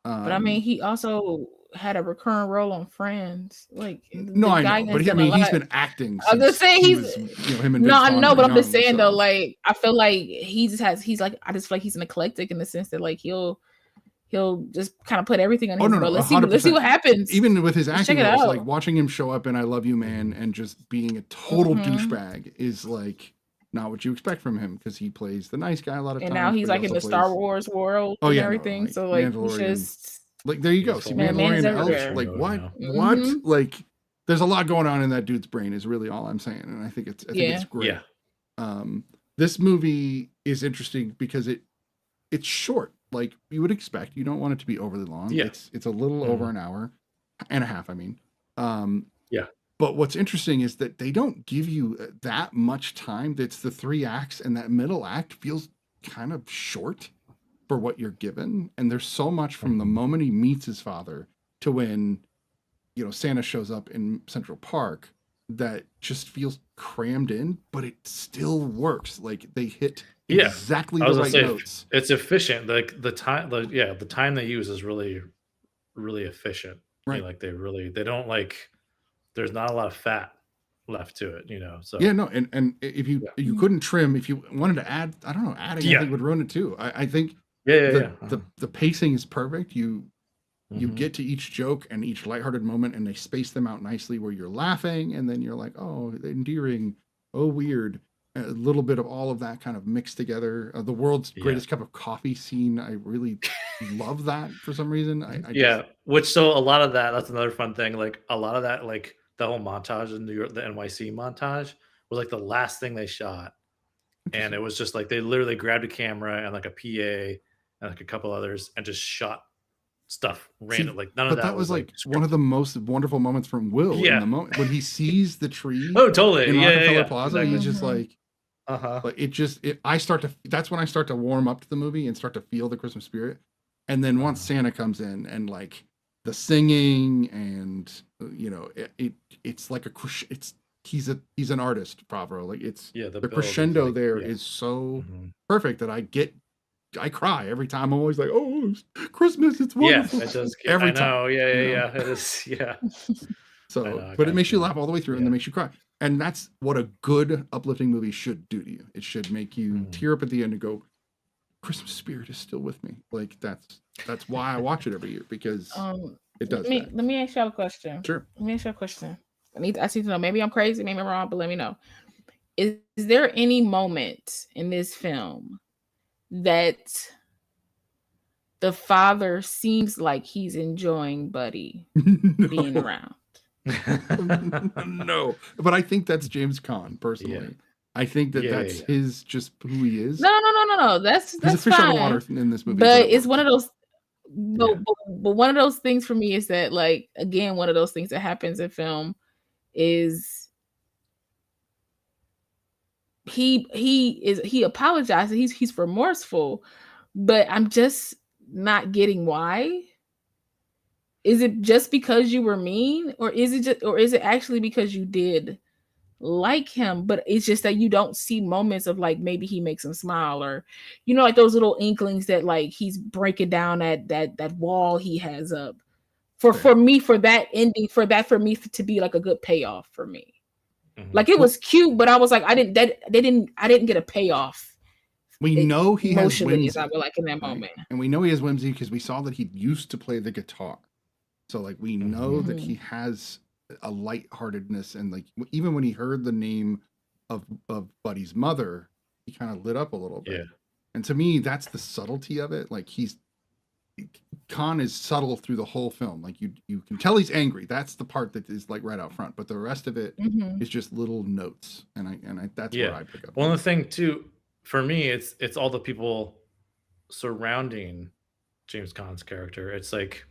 But I mean, he also had a recurring role on Friends. Like no, I know, but he's been acting. I was just saying he's him and I know, but I'm just saying though, like I feel like I just feel like he's an eclectic in the sense that like he'll just kind of put everything on his let's see what happens. Even with his acting roles, like watching him show up in I Love You Man and just being a total douchebag is like not what you expect from him, because he plays the nice guy a lot of times. And now he's like in the Star Wars world and everything. So like he's just like there you go. See, Mandalorian Elf, like what? What? Like there's a lot going on in that dude's brain is really all I'm saying. And I think it's great. Yeah. This movie is interesting because it's short. Like you would expect. You don't want it to be overly long. Yeah. It's a little over an hour and a half, I mean. Yeah. But what's interesting is that they don't give you that much time. It's the 3 acts, and that middle act feels kind of short for what you're given. And there's so much from the moment he meets his father to when, Santa shows up in Central Park that just feels crammed in, but it still works. Like they hit exactly the right notes. It's efficient. Like the time they use is really, really efficient. Right. Like they don't like. There's not a lot of fat left to it, So and if you couldn't trim, if you wanted to add, I don't know, adding I think would ruin it too. I think the pacing is perfect. You get to each joke and each lighthearted moment, and they space them out nicely where you're laughing, and then you're like, oh, endearing, oh, weird. A little bit of all of that kind of mixed together. The world's greatest cup of coffee scene. I really love that for some reason. So a lot of that's another fun thing. Like a lot of that, like the whole montage in New York, the NYC montage was like the last thing they shot. And it was just like, they literally grabbed a camera and like a PA and like a couple others and just shot stuff random. Like none of that. But that was like one of the most wonderful moments from Will in the moment when he sees the tree. Oh, totally. In Rockefeller Plaza. Exactly. He's just like, that's when I start to warm up to the movie and start to feel the Christmas spirit. And then once Santa comes in and like the singing and it's like he's an artist, Favreau. Like it's the crescendo there is so perfect that I cry every time. I'm always like, oh, it's Christmas, it's wonderful. Yeah, it does. Every time. Know. Yeah. It is. Yeah. So, but it makes you laugh all the way through, and then makes you cry. And that's what a good, uplifting movie should do to you. It should make you tear up at the end and go, Christmas spirit is still with me. Like that's why I watch it every year, because it does. Let me ask y'all a question. Sure. Let me ask you a question. I need to know. Maybe I'm crazy, maybe I'm wrong, but let me know. Is there any moment in this film that the father seems like he's enjoying Buddy being around? No, but I think that's James Caan personally. I think that's his, just who he is. No. That's a fish out of water in this movie. But it's one of those. But one of those things for me is that, like, again, one of those things that happens in film is he apologizes. He's remorseful, but I'm just not getting why. Is it just because you were mean, or is it actually because you did like him, but it's just that you don't see moments of like maybe he makes him smile, or like those little inklings that like he's breaking down that wall he has up for me, for that ending, for me to be like a good payoff for me. Like it was cute, but I was like, I didn't get a payoff. We know he has whimsy. As I would like in that moment. And we know he has whimsy because we saw that he used to play the guitar. So like we know that he has a lightheartedness, and like even when he heard the name of Buddy's mother, he kind of lit up a little bit. Yeah. And to me, that's the subtlety of it. Like Khan is subtle through the whole film. Like you can tell he's angry. That's the part that is like right out front. But the rest of it is just little notes. And I that's where I pick up. One of the thing too, for me, it's all the people surrounding James Caan's character. It's like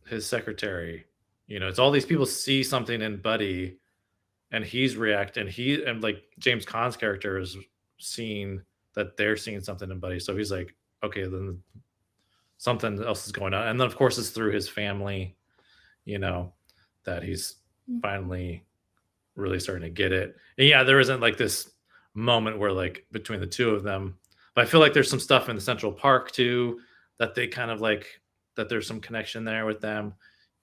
his secretary. It's all these people see something in Buddy, and he's reacting. And like James Caan's character is seeing that they're seeing something in Buddy. So he's like, okay, then something else is going on. And then of course it's through his family, that he's finally really starting to get it. And yeah, there isn't like this moment where like between the two of them, but I feel like there's some stuff in the Central Park too, that they kind of like, that there's some connection there with them.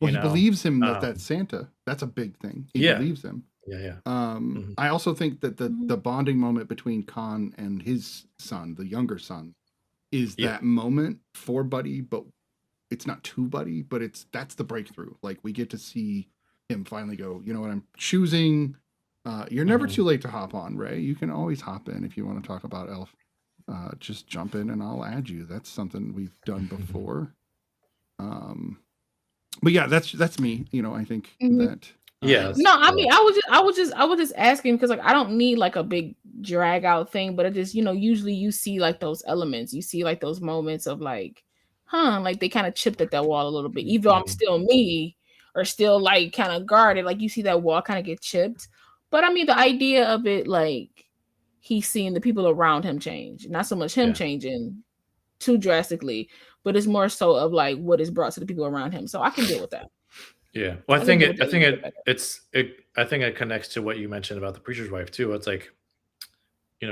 Well, he believes him that that's Santa. That's a big thing. He believes him. Yeah. I also think that the bonding moment between Khan and his son, the younger son, is that moment for Buddy, but it's not to Buddy, but that's the breakthrough. Like we get to see him finally go, you know what, I'm choosing. You're never too late to hop on, Ray. You can always hop in if you want to talk about Elf. Just jump in and I'll add you. That's something we've done before. But yeah, that's me. I think that. No, I mean, I was just asking because like I don't need like a big drag out thing, but it just usually you see like those elements, you see like those moments of like, like they kind of chipped at that wall a little bit, even though I'm still me or still like kind of guarded, like you see that wall kind of get chipped. But I mean, the idea of it, like he's seeing the people around him change, not so much him changing too drastically, but it's more so of like what is brought to the people around him. So I can deal with that. Yeah. Well, I think it connects to what you mentioned about the preacher's wife too. It's like,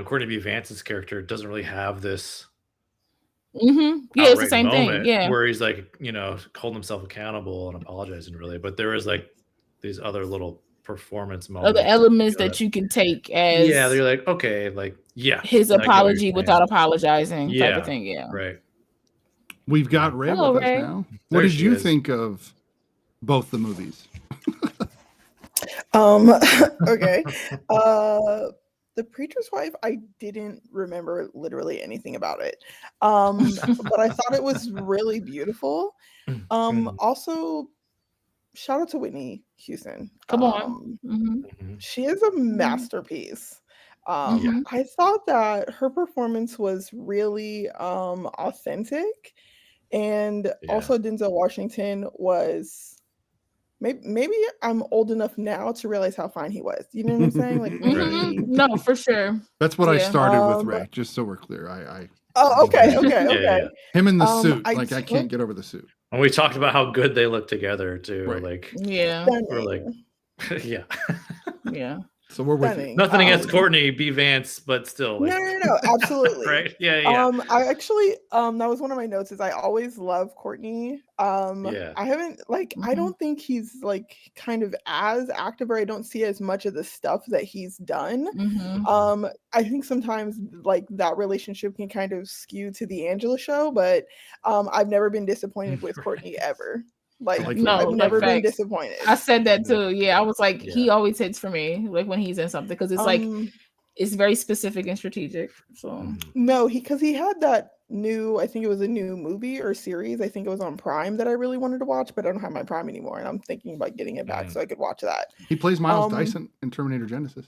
Courtney B. Vance's character doesn't really have this. Yeah, it's the same thing. Yeah. Where he's like, holding himself accountable and apologizing really, but there is like these other little performance moments. Other elements that you can take as. Yeah. They're like, okay, like, his apology without apologizing type of thing. Yeah. Right. We've got Ray with us now. What did you think of both the movies? Okay. The Preacher's Wife, I didn't remember literally anything about it. But I thought it was really beautiful. Also, shout out to Whitney Houston. Come on. She is a masterpiece. I thought that her performance was really authentic. And also Denzel Washington was maybe I'm old enough now to realize how fine he was. You know what I'm saying? Like no, for sure. That's what I started with, Ray, just so we're clear. Okay. Him in the suit. I can't get over the suit. And we talked about how good they look together too. Right. Like we're like yeah. So we're with you. Nothing against Courtney B. Vance, but still. Like, no, absolutely. Right? Yeah. I actually, that was one of my notes. Is I always love Courtney. I haven't I don't think he's like kind of as active, or I don't see as much of the stuff that he's done. I think sometimes like that relationship can kind of skew to the Angela show, but I've never been disappointed with Courtney ever. No, I've never been disappointed. I said that too. Yeah, I was like, he always hits for me, like when he's in something, because it's like it's very specific and strategic. So no, because he had that new, I think it was a new movie or series. I think it was on Prime that I really wanted to watch, but I don't have my Prime anymore, and I'm thinking about getting it back so I could watch that. He plays Miles Dyson in Terminator Genesis.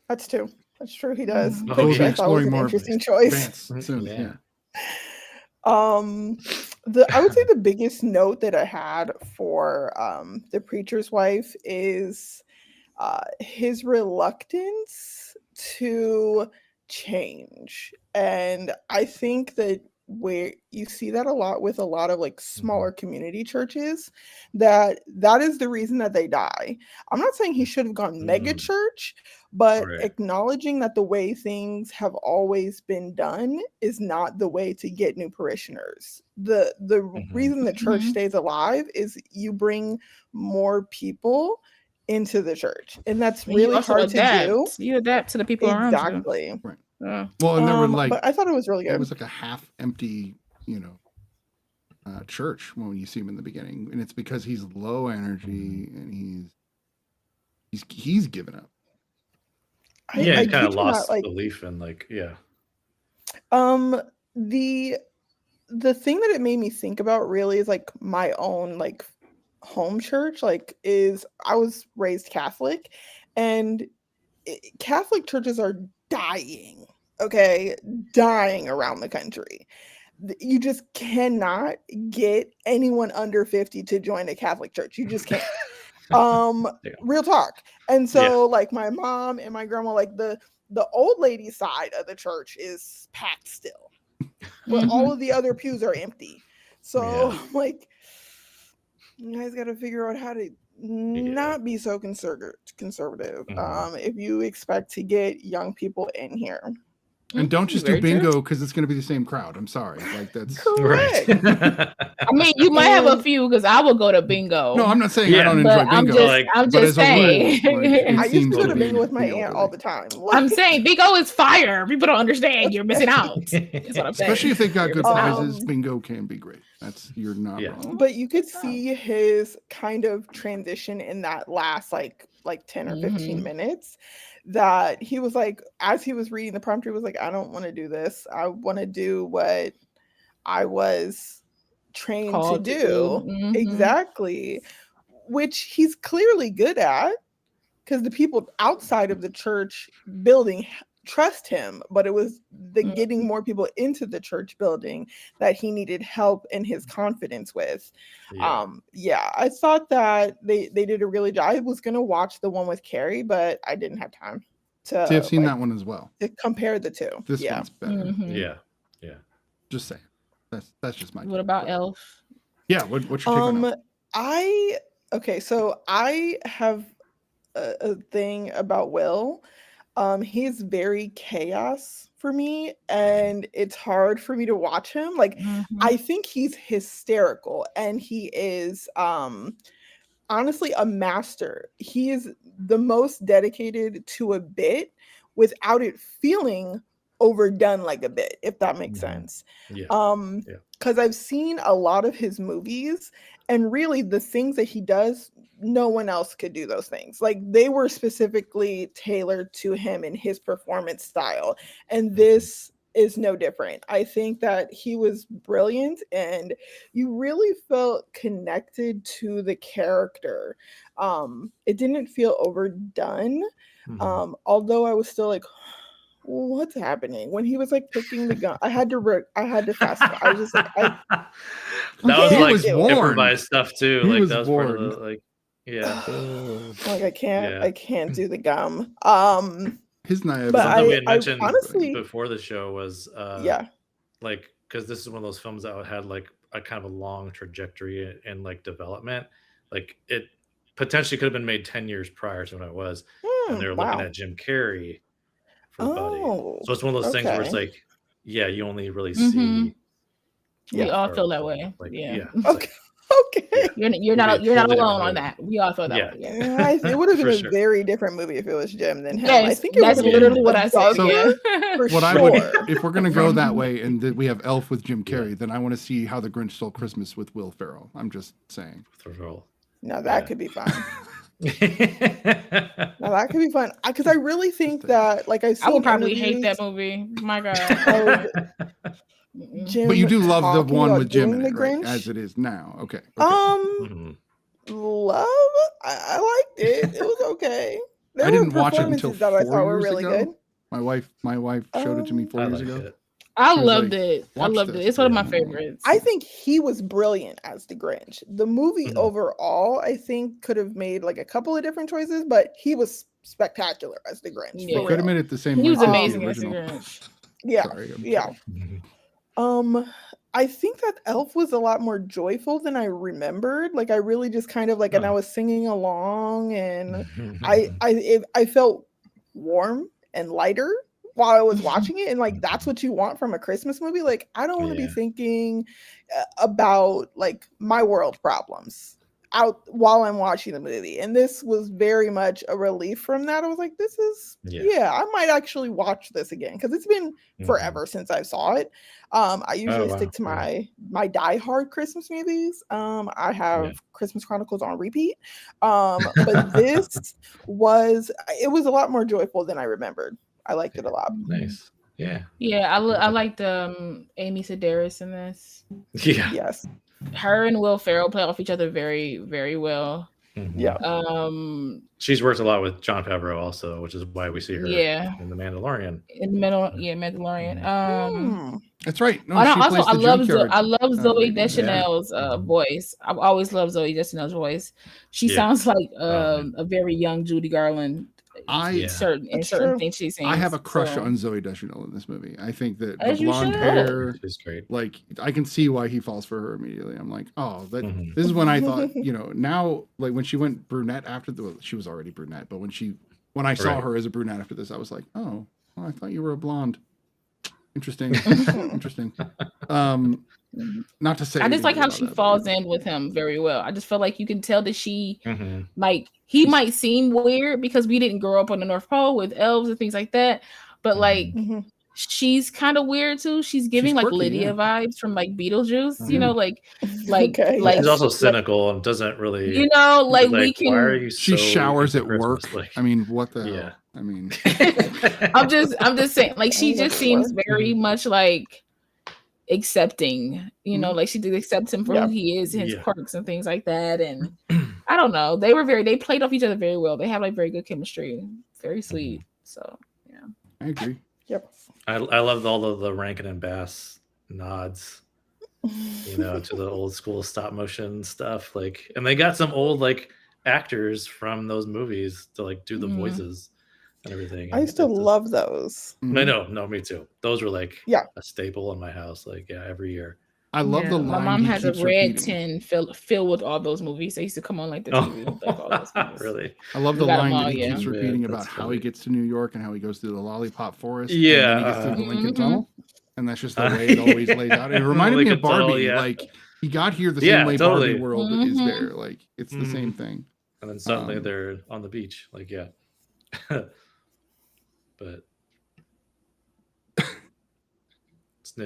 That's true. He does. I thought was an interesting choice. Soon, I would say the biggest note that I had for The Preacher's Wife is his reluctance to change. And I think that where you see that a lot with a lot of like smaller community churches, that is the reason that they die. I'm not saying he should have gone mega church, but acknowledging that the way things have always been done is not the way to get new parishioners. The reason the church stays alive is you bring more people into the church, and that's really hard to do. You adapt to the people around you. Exactly. Right. Well, and they were like, but I thought it was really good. It was like a half empty, church when you see him in the beginning, and it's because he's low energy and he's given up. He kind of lost belief in the thing that it made me think about really is like my own like home church. Like, is I was raised Catholic, and Catholic churches are dying around the country. You just cannot get anyone under 50 to join a Catholic church. You just can't. Real talk. And so like my mom and my grandma, like the old lady side of the church is packed still, but all of the other pews are empty. So like, you guys got to figure out how to not be so conservative if you expect to get young people in here. And don't just do bingo because it's going to be the same crowd. I'm sorry. Like, that's correct. I mean, you might have a few because I will go to bingo. No, I'm not saying I don't enjoy bingo. I'm just saying. I used to go to bingo with my aunt all the time. I'm saying bingo is fire. People don't understand. You're missing out. That's what I'm saying. Especially if they've got good prizes, bingo can be great. You're not wrong. But you could see his kind of transition in that last like 10 or 15 minutes. That he was like, as he was reading the prompter, he was like, I don't want to do this. I want to do what I was trained to do. Exactly. Which he's clearly good at, because the people outside of the church building trust him, but it was the getting more people into the church building that he needed help in his confidence with. I thought that they did a really job. I was gonna watch the one with Carrie, but I didn't have time to see. I've seen that one as well, to compare the two. This one's better. Just saying. That's just my what about Elf? Yeah, what's your take on Elf? So I have a thing about Will. He's very chaos for me, and it's hard for me to watch him. Like, I think he's hysterical, and he is honestly a master. He is the most dedicated to a bit without it feeling overdone like a bit, if that makes sense. Because I've seen a lot of his movies, and really the things that he does, no one else could do those things. Like, they were specifically tailored to him and his performance style. And this is no different. I think that he was brilliant, and you really felt connected to the character. It didn't feel overdone. Although I was still like, what's happening when he was like picking the gun? I had to fast. I was just like, that was like improvised stuff too. Like that was part of the like I can't do the gum. His naive. But something we had mentioned honestly, before the show was like, because this is one of those films that had like a kind of a long trajectory and like development. Like, it potentially could have been made 10 years prior to when it was, and they're looking at Jim Carrey for Buddy. So it's one of those things where it's like, you only really see. We all feel that way. Like, Okay. You're not alone on that. We all feel that way. It would have been a very different movie if it was Jim than him. Yes, I think it that's literally what I said. So if we're gonna go that way, and we have Elf with Jim Carrey, then I want to see How the Grinch Stole Christmas with Will Ferrell. I'm just saying. Now that could be fun. Now that could be fun, because I really think that, like, I would probably hate that movie. My God. Jim, but you do love the one with Jim in it, right? As it is now. Okay. Love. I liked it. It was okay. I didn't watch it until 4 that I thought were years really ago. good. My wife showed it to me 4 years ago. I loved it. It's one of my favorites. I think he was brilliant as the Grinch. The movie overall, I think, could have made like a couple of different choices, but he was spectacular as the Grinch. Yeah. Could have made it the same. He was amazing as the Grinch. Yeah. I think that Elf was a lot more joyful than I remembered. Like I really just kind of like, and I was singing along, and I felt warm and lighter while I was watching it, and like that's what you want from a Christmas movie. Like I don't want to be thinking about like my world problems out while I'm watching the movie, and this was very much a relief from that. I was like, this is I might actually watch this again, because it's been forever since I saw it. I usually stick to my die-hard Christmas movies. I have Christmas Chronicles on repeat, but this was a lot more joyful than I remembered. I liked it a lot. Nice. Yeah. I liked Amy Sedaris in this. Yeah. Yes. Her and Will Ferrell play off each other very, very well. Yeah. She's worked a lot with Jon Favreau also, which is why we see her in The Mandalorian. Mandalorian. That's right. No, I love Zoe Deschanel's voice. I've always loved Zoe Deschanel's voice. She sounds like a very young Judy Garland. Certain things she sings. I have a crush on Zoe Deschanel in this movie. I think that the blonde hair is great. Like I can see why he falls for her immediately. I'm like, oh, this is when I thought, now like when she went brunette after she was already brunette, but when I saw her as a brunette after this, I was like, oh, well, I thought you were a blonde. Interesting. Interesting. Not to say I just like how she falls in with him very well. I just feel like you can tell that she like he might seem weird because we didn't grow up on the North Pole with elves and things like that, but like she's kind of weird too. She's giving like quirky, Lydia vibes from like Beetlejuice, like she's also cynical and doesn't really like we can. Why are you she showers at Christmas? Work. Like, I mean, what the hell? I mean, I'm just saying, like she just seems very much like accepting, like she did accept him for who he is, his quirks and things like that. And I don't know, they played off each other very well. They have like very good chemistry, very sweet. So yeah, I agree. Yep. I loved all of the Rankin and Bass nods, to the old school stop motion stuff. Like, and they got some old like actors from those movies to like do the voices and everything. I used to love those. I know, no, me too. Those were like a staple in my house. Like, every year. I love the line. My mom has a red tin filled with all those movies. They used to come on like the TV with like all those movies. Really? I love the line that he keeps repeating about how he gets to New York and how he goes through the Lollipop Forest. Yeah. And then he gets through the Lincoln Tunnel. And that's just the way it always lays out. It reminded me of Barbie. Like, he got here the same way Barbie world is there. Like, it's the same thing. And then suddenly they're on the beach. Like, but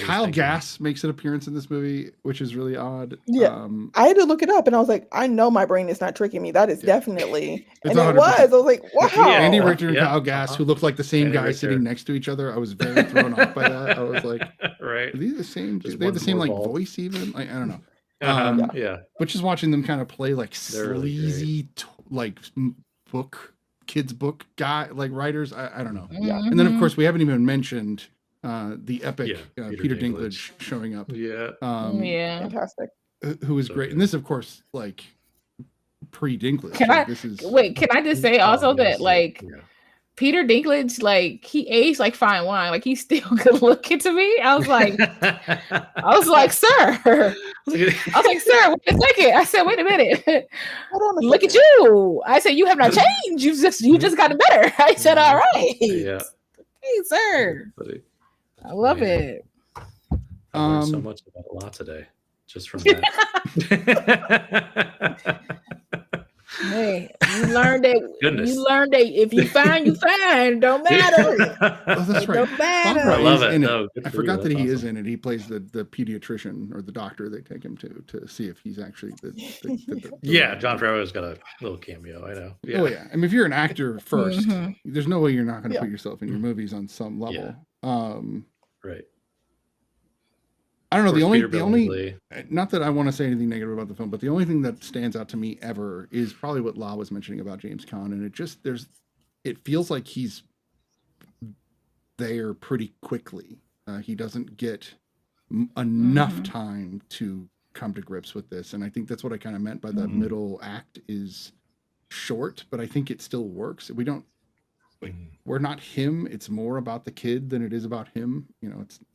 Kyle Gass makes an appearance in this movie, which is really odd. Yeah, I had to look it up, and I was like, I know my brain is not tricking me. That is definitely, and 100%. It was. I was like, wow. Andy Richter and Kyle Gass, who looked like the same guy sitting next to each other. I was very thrown off by that. I was like, are these the same? They have the same like voice, even. I don't know. But just watching them kind of play like sleazy, like kids book guy, like writers. I don't know. Yeah. And then of course we haven't even mentioned the epic Peter Dinklage showing up. Fantastic. Who is great. And this, of course, like pre-Dinklage. Can I just say also that like Peter Dinklage, like he aged like fine wine. Like he's still good looking to me. I was like, sir. Wait a second. I said, wait a minute. Look at you. I said, you have not changed. You just gotten better. I said, all right. Yeah. Hey, sir. I love it. I learned so much about a lot today, just from that. Hey, you learned that. You learned that if you find, you find. Don't matter. That's right. Don't matter. I love it. I forgot that he is in it. He plays the pediatrician or the doctor they take him to see if he's actually the Jon Favreau's got a little cameo. I know. Yeah. Oh yeah. I mean, if you're an actor first, there's no way you're not going to put yourself in your movies on some level. Right. I don't know. The only, not that I want to say anything negative about the film, but the only thing that stands out to me ever is probably what La was mentioning about James Caan, and it feels like he's there pretty quickly. He doesn't get enough time to come to grips with this, and I think that's what I kind of meant by the middle act is short, but I think it still works. we're not him. It's more about the kid than it is about him.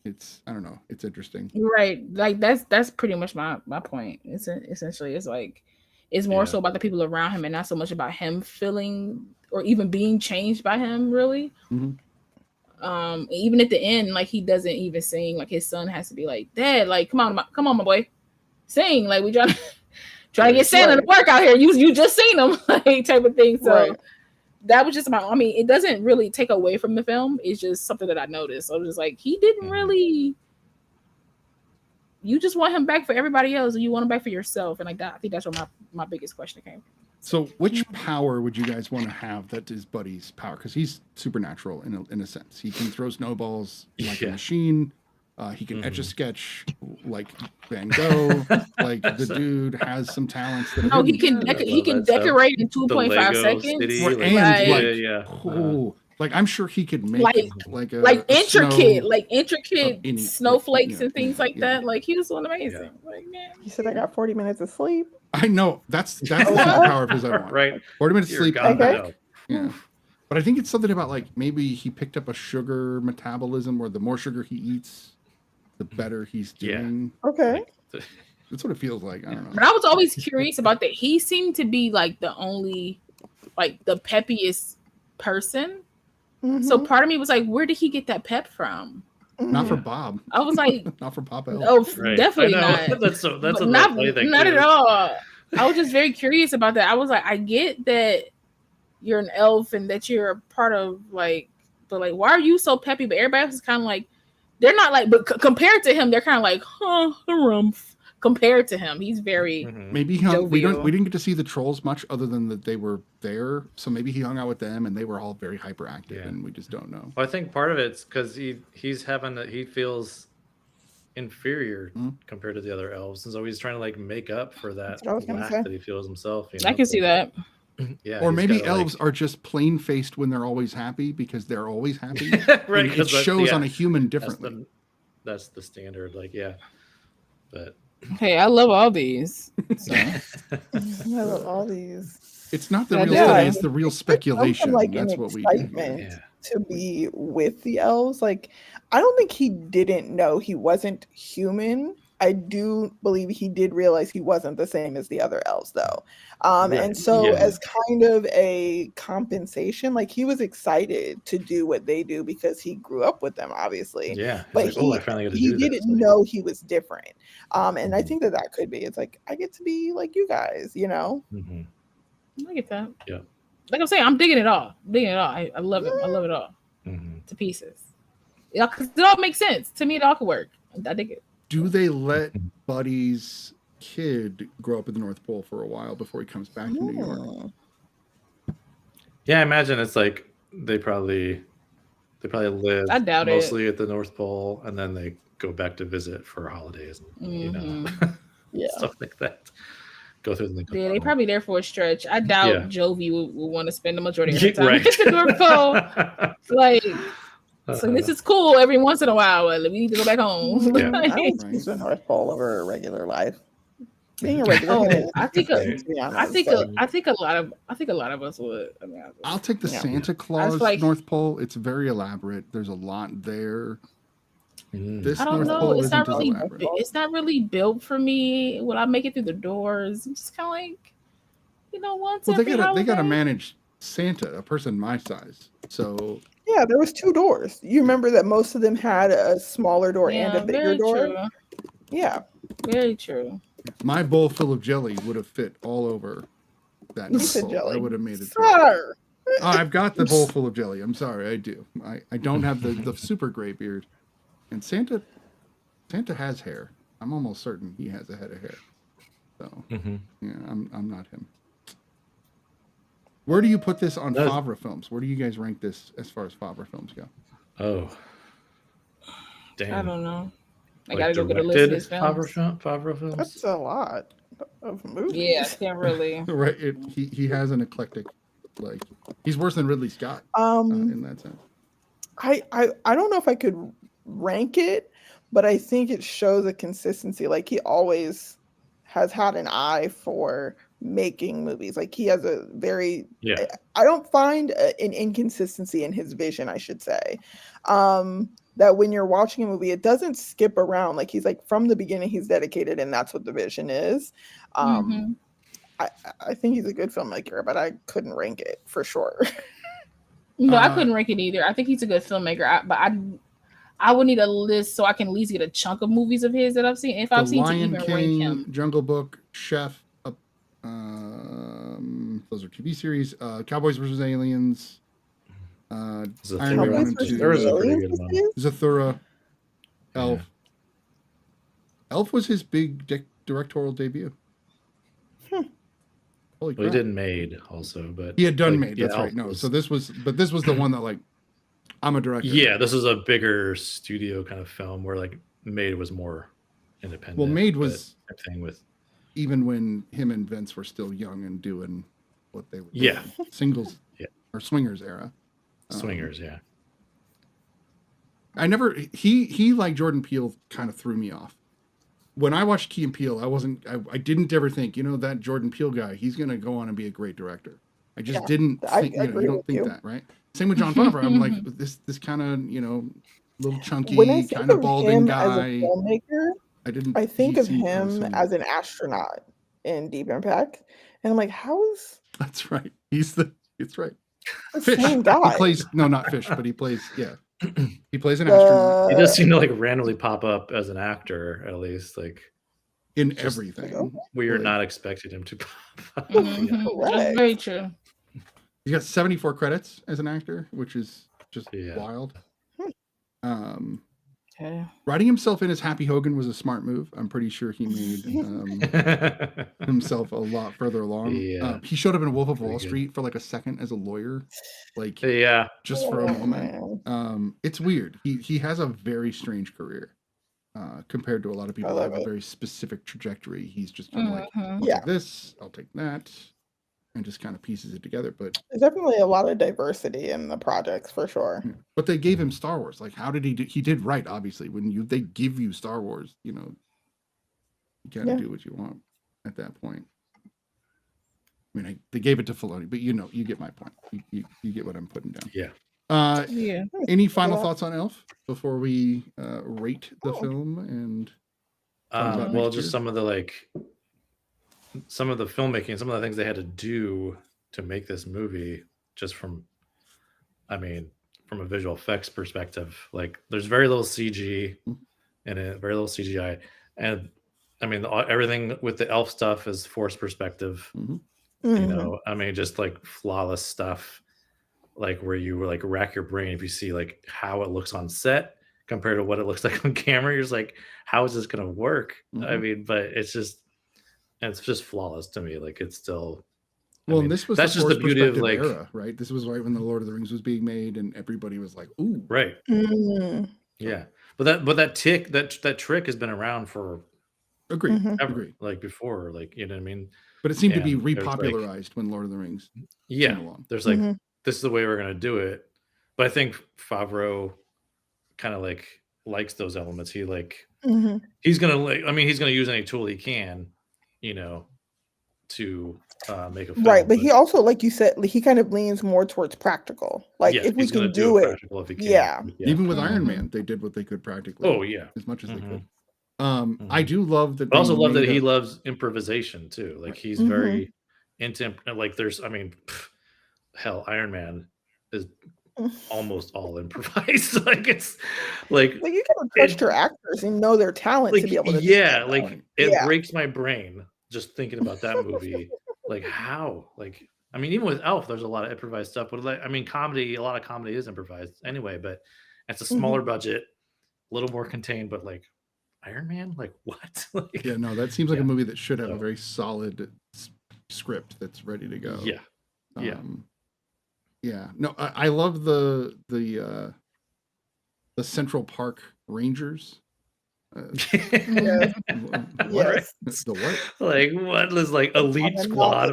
It's I don't know. It's interesting. Right. Like that's pretty much my point. It's essentially it's like it's more so about the people around him and not so much about him feeling or even being changed by him, really. Mm-hmm. Even at the end, like he doesn't even sing. Like his son has to be like, Dad, like come on, my boy, sing. Like we trying to get Santa to work out here. You just seen him, like type of thing. So that was just I mean, it doesn't really take away from the film. It's just something that I noticed. So I was just like, he didn't really. You just want him back for everybody else, or you want him back for yourself. And like that, I think that's where my biggest question came from. So which power would you guys want to have that is Buddy's power? Because he's supernatural in a sense. He can throw snowballs like a machine. He can etch a sketch like Van Gogh. Like the dude has some talents. That he can decorate in 2.5 seconds. Like I'm sure he could make intricate snowflakes and things like that. Like he was doing amazing. Yeah. Like man, he said I got 40 minutes of sleep. I know that's the power of his I want. Right, 40 minutes of sleep. Okay. Yeah, but I think it's something about like maybe he picked up a sugar metabolism, where the more sugar he eats, the better he's doing. Yeah. Okay. That's what it feels like. I don't know. But I was always curious about that. He seemed to be like the only, like the peppiest person. Mm-hmm. So part of me was like, where did he get that pep from? Not for Bob. I was like, not for Papa. Oh, definitely not. That's not at all. I was just very curious about that. I was like, I get that you're an elf and that you're a part of like, but like, why are you so peppy? But everybody else is kind of like, they're not like, but compared to him, they're kind of like, harumph. Compared to him, he's very maybe we didn't get to see the trolls much other than that they were there. So maybe he hung out with them and they were all very hyperactive, and we just don't know. Well, I think part of it's because he feels inferior compared to the other elves, and so he's trying to like make up for that lack that he feels himself. I can see that. Yeah, or maybe elves are just plain faced when they're always happy because they're always happy. Right, it shows on a human differently. That's the standard, but. Hey, I love all these. So. I love all these. It's not the real study; it's the real speculation. Like that's an what we do. To be with the elves, like I don't think he didn't know he wasn't human. I do believe he did realize he wasn't the same as the other elves, though. And so, as kind of a compensation, like he was excited to do what they do because he grew up with them, obviously. Yeah, but like, he didn't know he was different. And I think that could be. It's like I get to be like you guys, you know. I get that. Yeah. Like I'm saying, I'm digging it all. I love it. I love it all to pieces. Yeah, because it all makes sense to me. It all could work. I dig it. Do they let Buddy's kid grow up in the North Pole for a while before he comes back to New York? Yeah, I imagine it's like they probably live mostly at the North Pole, and then they go back to visit for holidays, you know, stuff like that. Go through the they probably there for a stretch. I doubt Jovi will want to spend the majority of the time at the North Pole. Like. So this is cool every once in a while. We need to go back home. I don't choose the North Pole over a regular life. Being a regular I think a lot of us would. I mean, I'll take the Santa Claus North Pole. It's very elaborate. There's a lot there. This I don't North know. Pole It's not really. It's not really built for me. Will I make it through the doors? I'm just kind of like, once. Well, they gotta manage Santa, a person my size. So. Yeah, there was 2 doors. You remember that most of them had a smaller door and a bigger door? True. Yeah. Very true. My bowl full of jelly would have fit all over that. I would have made it. Sir. I've got the bowl full of jelly. I'm sorry, I do. I don't have the super gray beard. And Santa has hair. I'm almost certain he has a head of hair. So yeah, I'm not him. Where do you put this on Favre Films? Where do you guys rank this as far as Favre Films go? Oh, damn! I don't know. I gotta go get a list of his films. Favre Films. That's a lot of movies. Yeah, can't really. Right. He has an eclectic, like he's worse than Ridley Scott in that sense. I don't know if I could rank it, but I think it shows a consistency. Like he always has had an eye for making movies. Like he has a very, Yeah. I don't find an inconsistency in his vision, I should say. That when you're watching a movie, it doesn't skip around. Like he's like from the beginning, he's dedicated, and that's what the vision is. I think he's a good filmmaker, but I couldn't rank it for sure. No, I couldn't rank it either. I think he's a good filmmaker, but I would need a list so I can at least get a chunk of movies of his that I've seen. If I've seen to even rank him. Jungle Book, Chef, those are TV series. Cowboys vs. Aliens. Iron Man 2. There was a pretty good one. Zathura. Elf. Yeah. Elf was his big directorial debut. Holy crap. Well, he did Made also, but he had done Made. That's right. No, so this was the one that like I'm a director. Yeah, this is a bigger studio kind of film where like Made was more independent. Well, Made was thing with even when him and Vince were still young and doing what they were doing. Singles or Swingers era. Swingers, yeah. I never he like Jordan Peele kind of threw me off. When I watched Key and Peele, I didn't ever think, that Jordan Peele guy, he's going to go on and be a great director. I just didn't think, you don't think that, right? Same with Jon Favreau. I'm like, this kind of, little chunky, kind of balding guy. I think of him as an astronaut in Deep Impact. And I'm like, how is... That's right. It's right. The Fish. Same guy. He plays, no, not Fish, but he plays, he plays an astronaut. He does seem to like randomly pop up as an actor, at least like in everything. We are not expecting him to pop up. That's very true. He's got 74 credits as an actor, which is just wild. Writing himself in as Happy Hogan was a smart move. I'm pretty sure he made himself a lot further along. He showed up in Wolf of Wall Street for like a second as a lawyer, like just for a moment. It's weird. He has a very strange career compared to a lot of people who have a very specific trajectory. He's just kind of like, I'll take this, I'll take that, and just kind of pieces it together. But there's definitely a lot of diversity in the projects for sure. But they gave him Star Wars. Like, how did he do? He did right, obviously. When they give you Star Wars, you gotta do what you want at that point. I mean, they gave it to Filoni, but you get my point. You get what I'm putting down. Any final thoughts on Elf before we rate the film and well, just some of the filmmaking, some of the things they had to do to make this movie, just from a visual effects perspective. Like, there's very little CG in it, very little CGI, and everything with the elf stuff is forced perspective. Just like flawless stuff, like where you like rack your brain if you see like how it looks on set compared to what it looks like on camera. You're just like, how is this gonna work? But it's just flawless to me. Like, it's still and this was that's just the beauty of like era, right? This was right when the Lord of the Rings was being made and everybody was like, ooh, right. Yeah, but that trick has been around for Agreed. Like before, like, you know what I mean? But it seemed to be repopularized when Lord of the Rings came along. There's like this is the way we're gonna do it. But I think Favreau kind of like likes those elements. He he's gonna he's gonna use any tool he can, to make a film. Right, but he also, like you said, he kind of leans more towards practical. Like, if we can do it, even with Iron Man, they did what they could practically. Oh yeah, as much as they could. I do love that. I also love that he loves improvisation too. Like, he's very into like. There's, hell, Iron Man is almost all improvised. Like, it's like you gotta trust your actors and know their talent to be able to. It breaks my brain just thinking about that movie. Like, how? Like, even with Elf, there's a lot of improvised stuff. But comedy, a lot of comedy is improvised anyway. But it's a smaller budget, a little more contained. But like, Iron Man, like, what? Like, that seems like a movie that should have a very solid script that's ready to go. No, I love the Central Park Rangers. Yes. Yes. The what? Like what is like elite squad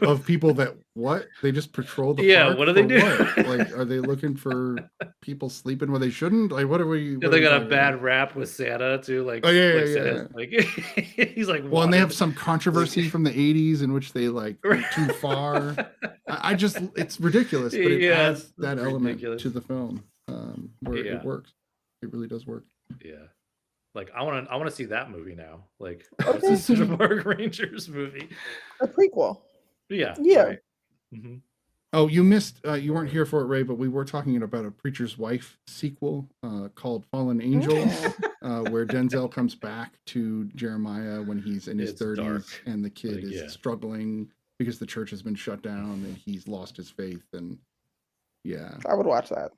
of people that what? They just patrol the park? What do they do? Like, are they looking for people sleeping where they shouldn't? Like, what are we? Yeah, they got a bad rap with Santa too. Like, yeah. Like he's like, well, and they have some controversy from the '80s in which they like went too far. I just, it's ridiculous, but it adds that element to the film where it works. It really does work. Yeah. Like I want to see that movie now. Like it's a Park Rangers movie, a prequel. Yeah. Right. Mm-hmm. Oh, you missed. You weren't here for it, Ray, but we were talking about a Preacher's Wife sequel called Fallen Angel, where Denzel comes back to Jeremiah when he's in his 30s, and the kid is struggling because the church has been shut down and he's lost his faith. And I would watch that.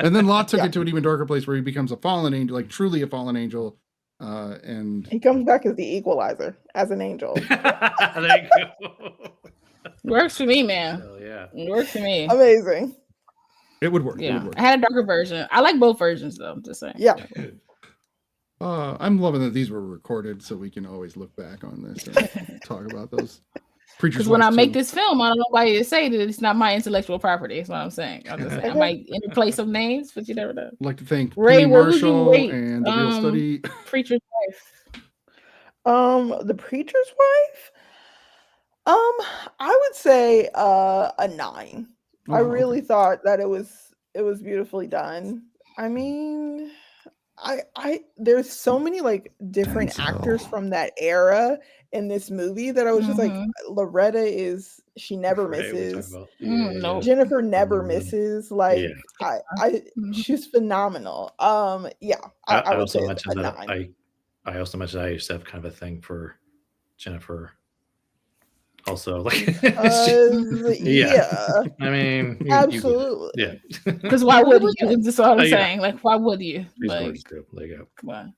And then Lot took it to an even darker place where he becomes a fallen angel, like truly a fallen angel, and he comes back as the equalizer, as an angel. There you go. Works for me, man. Hell yeah, it works for me. Amazing. It would work. Yeah, I had a darker version. I like both versions, though. I'm just saying. Yeah. I'm loving that these were recorded, so we can always look back on this and talk about those. Because when I make this film, I don't know why you say that it's not my intellectual property. That's what I'm saying. I'm just saying. I might interplay some names, but you never know. I'd like to thank Ray Marshall and the Real Study. Preacher's Wife. The Preacher's Wife. I would say a 9. I really thought that it was beautifully done. I mean, I there's so many like different actors from that era in this movie that I was just like, Loretta she never misses. No. Jennifer never misses. Like she's phenomenal. I also mentioned that I also mentioned I used to have kind of a thing for Jennifer. Also, like, I mean, absolutely, because why would you? That's what I'm saying. Like, why would you? Like, come on.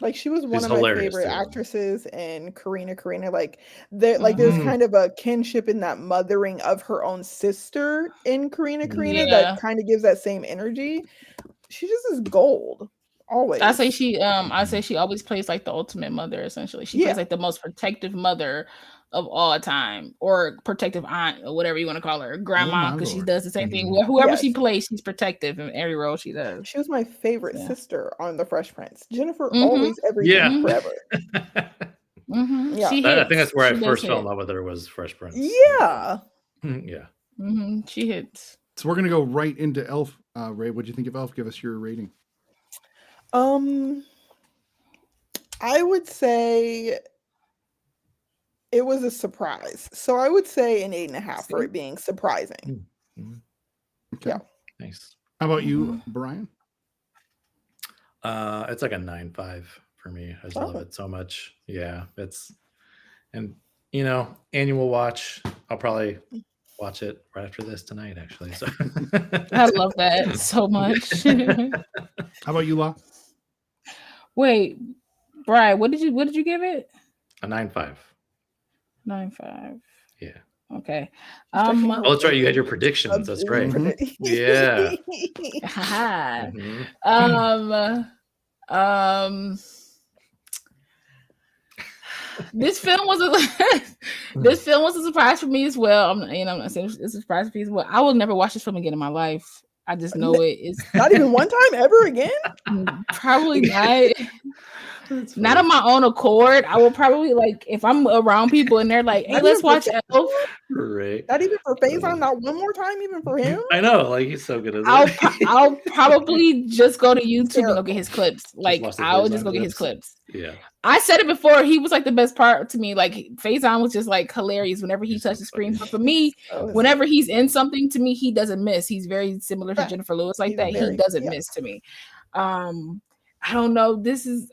Like, she was one of my favorite actresses in Karina. Like, there's kind of a kinship in that mothering of her own sister in Karina that kind of gives that same energy. She just is gold. Always. I say she always plays like the ultimate mother. Essentially, she plays like the most protective mother of all time, or protective aunt, or whatever you want to call her, grandma, because she does the same thing. Whoever she plays, she's protective in every role she does. She was my favorite sister on The Fresh Prince. Jennifer, always, everything, forever. Yeah, I think that's where I first fell in love with her, was Fresh Prince. Yeah. She hits. So we're gonna go right into Elf. Ray, what do you think of Elf? Give us your rating. I would say it was a surprise. So I would say an 8.5 for it being surprising. Okay. Yeah. Nice. How about you, Brian? It's like a 9.5 for me. I just love it so much. Yeah. And annual watch. I'll probably watch it right after this tonight, actually. So I love that so much. How about you, La? Wait, Brian, what did you give it? A 9.5. 9.5. Yeah. Okay. Oh, that's right. You had your predictions. That's right. Yeah. This film was a surprise for me as well. I'm not saying it's a surprise for me as well. I will never watch this film again in my life. I just know it's not even one time ever again. Probably not. Not on my own accord. I will probably, like, if I'm around people and they're like, "Hey, let's watch Elf." Right. Not even for Faison, not one more time, even for him. I know, like, he's so good at that. I'll probably just go to YouTube and go get his clips. Like, I'll just go get his clips. Yeah. I said it before. He was like the best part to me. Like, Faison was just like hilarious whenever he touched the screen. But for me, whenever he's in something, to me, he doesn't miss. He's very similar to Jennifer Lewis like that. He doesn't miss to me. I don't know. This is.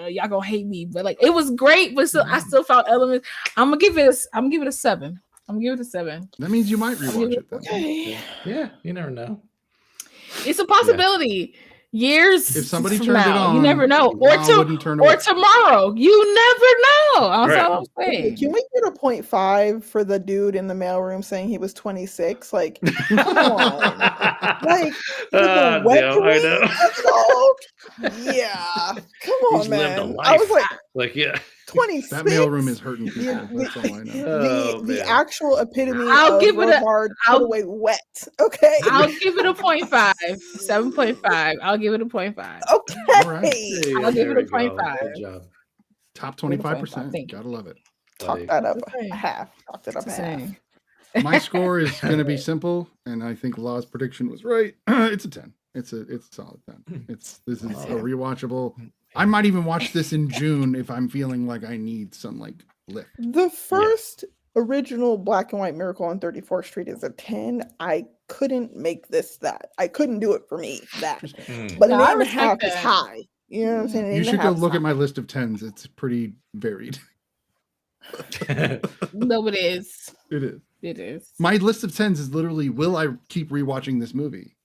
Y'all gonna hate me, but like it was great, but still I still found elements. I'm gonna give it a 7. I'm gonna give it a 7. That means you might rewatch it then. Yeah, you never know. It's a possibility. years. If somebody from turned it now, on, you never know. Or tomorrow, you never know. That's all I'm saying. Can we get a 0.5 for the dude in the mailroom saying he was 26? Like, come on. Like, I know. Yeah, come on, He's man. lived a life. I was like, yeah. 26. That mailroom is hurting people. That's all I know. The actual epitome I'll of give it hard put away wet. Okay. I'll give it a 0.5. 7.5. I'll give it a 0.5. Okay. All right. I'll give it a 0.5. Good job. Top 25%. Gotta love it. Talk that up half. Talked it up half. My score is going to be simple, and I think Law's prediction was right. It's a 10. It's a solid 10. This is a rewatchable. I might even watch this in June if I'm feeling like I need some like lift. The first original black and white Miracle on 34th Street is a 10. I couldn't make this that. I couldn't do it for me that. But an 8.5 is high. You know what I'm saying? You should go look at my list of 10s. It's pretty varied. No, it is. It is. It is. My list of 10s is literally, will I keep rewatching this movie?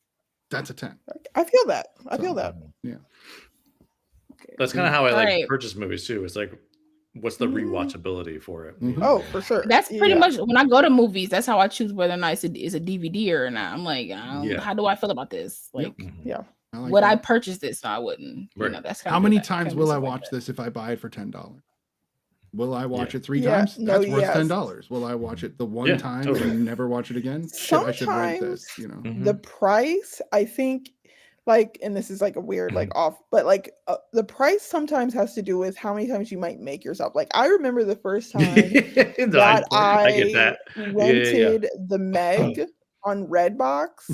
That's a 10. I feel that. I feel that. Yeah. That's kind of how I purchase movies too. It's like, what's the rewatchability for it? Oh, for sure. That's pretty much when I go to movies. That's how I choose whether or not it's a DVD or not. I'm like, how do I feel about this? Like, would I purchase this? No, I wouldn't. Right. You know, that's how many times will I watch this if I buy it for $10? Will I watch it 3 times? That's worth $10. Will I watch it the one time and never watch it again? I should rent this. You know, the price. I think, like, and this is like a weird like off, but like the price sometimes has to do with how many times you might make yourself. Like, I remember the first time that I rented the Meg on Redbox.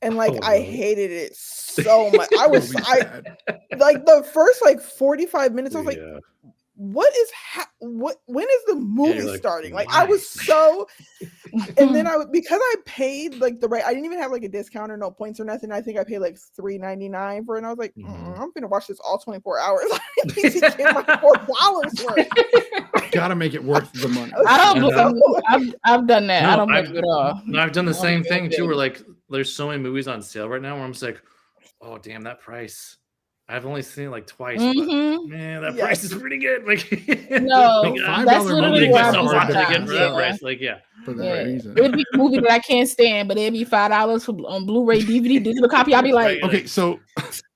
And like I hated it so much. Like the first like 45 minutes. I was like, what is when is the movie starting? Like I was so, and then because I paid like the right, I didn't even have like a discount or no points or nothing. I think I paid like $3.99 for it. And I was like, I'm gonna watch this all 24 hours. I need to get my $4 worth. Gotta make it worth the money. I don't. I've done that. I don't blame you at all. I've done the same thing too. Where like there's so many movies on sale right now where I'm just like, oh damn, that price. I've only seen it like twice. But, man, that price is pretty good. Like, no, that's literally what I'm getting for that price. Like, for that reason. It would be a movie that I can't stand, but it'd be $5 on Blu-ray, DVD, digital copy. I'll be like, okay, so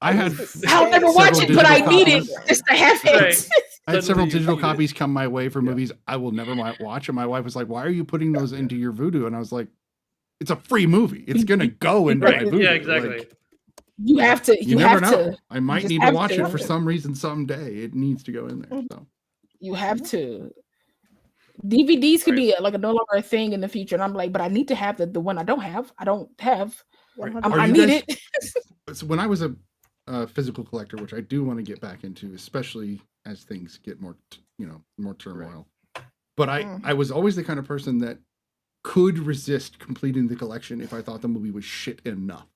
I'll never watch it, but I need it just to have it. I had several digital copies come my way for movies I will never watch, and my wife was like, "Why are you putting those into your Vudu?" And I was like, "It's a free movie. It's gonna go into my Vudu." Yeah, exactly. Like, you have to. You never have know. to. I might need to watch it for some reason someday. It needs to go in there. So you have to. DVDs could be like no longer a thing in the future, and I'm like, but I need to have the one I don't have. I don't have. I need it. So when I was a physical collector, which I do want to get back into, especially as things get more, more turmoil. But I was always the kind of person that could resist completing the collection if I thought the movie was shit enough.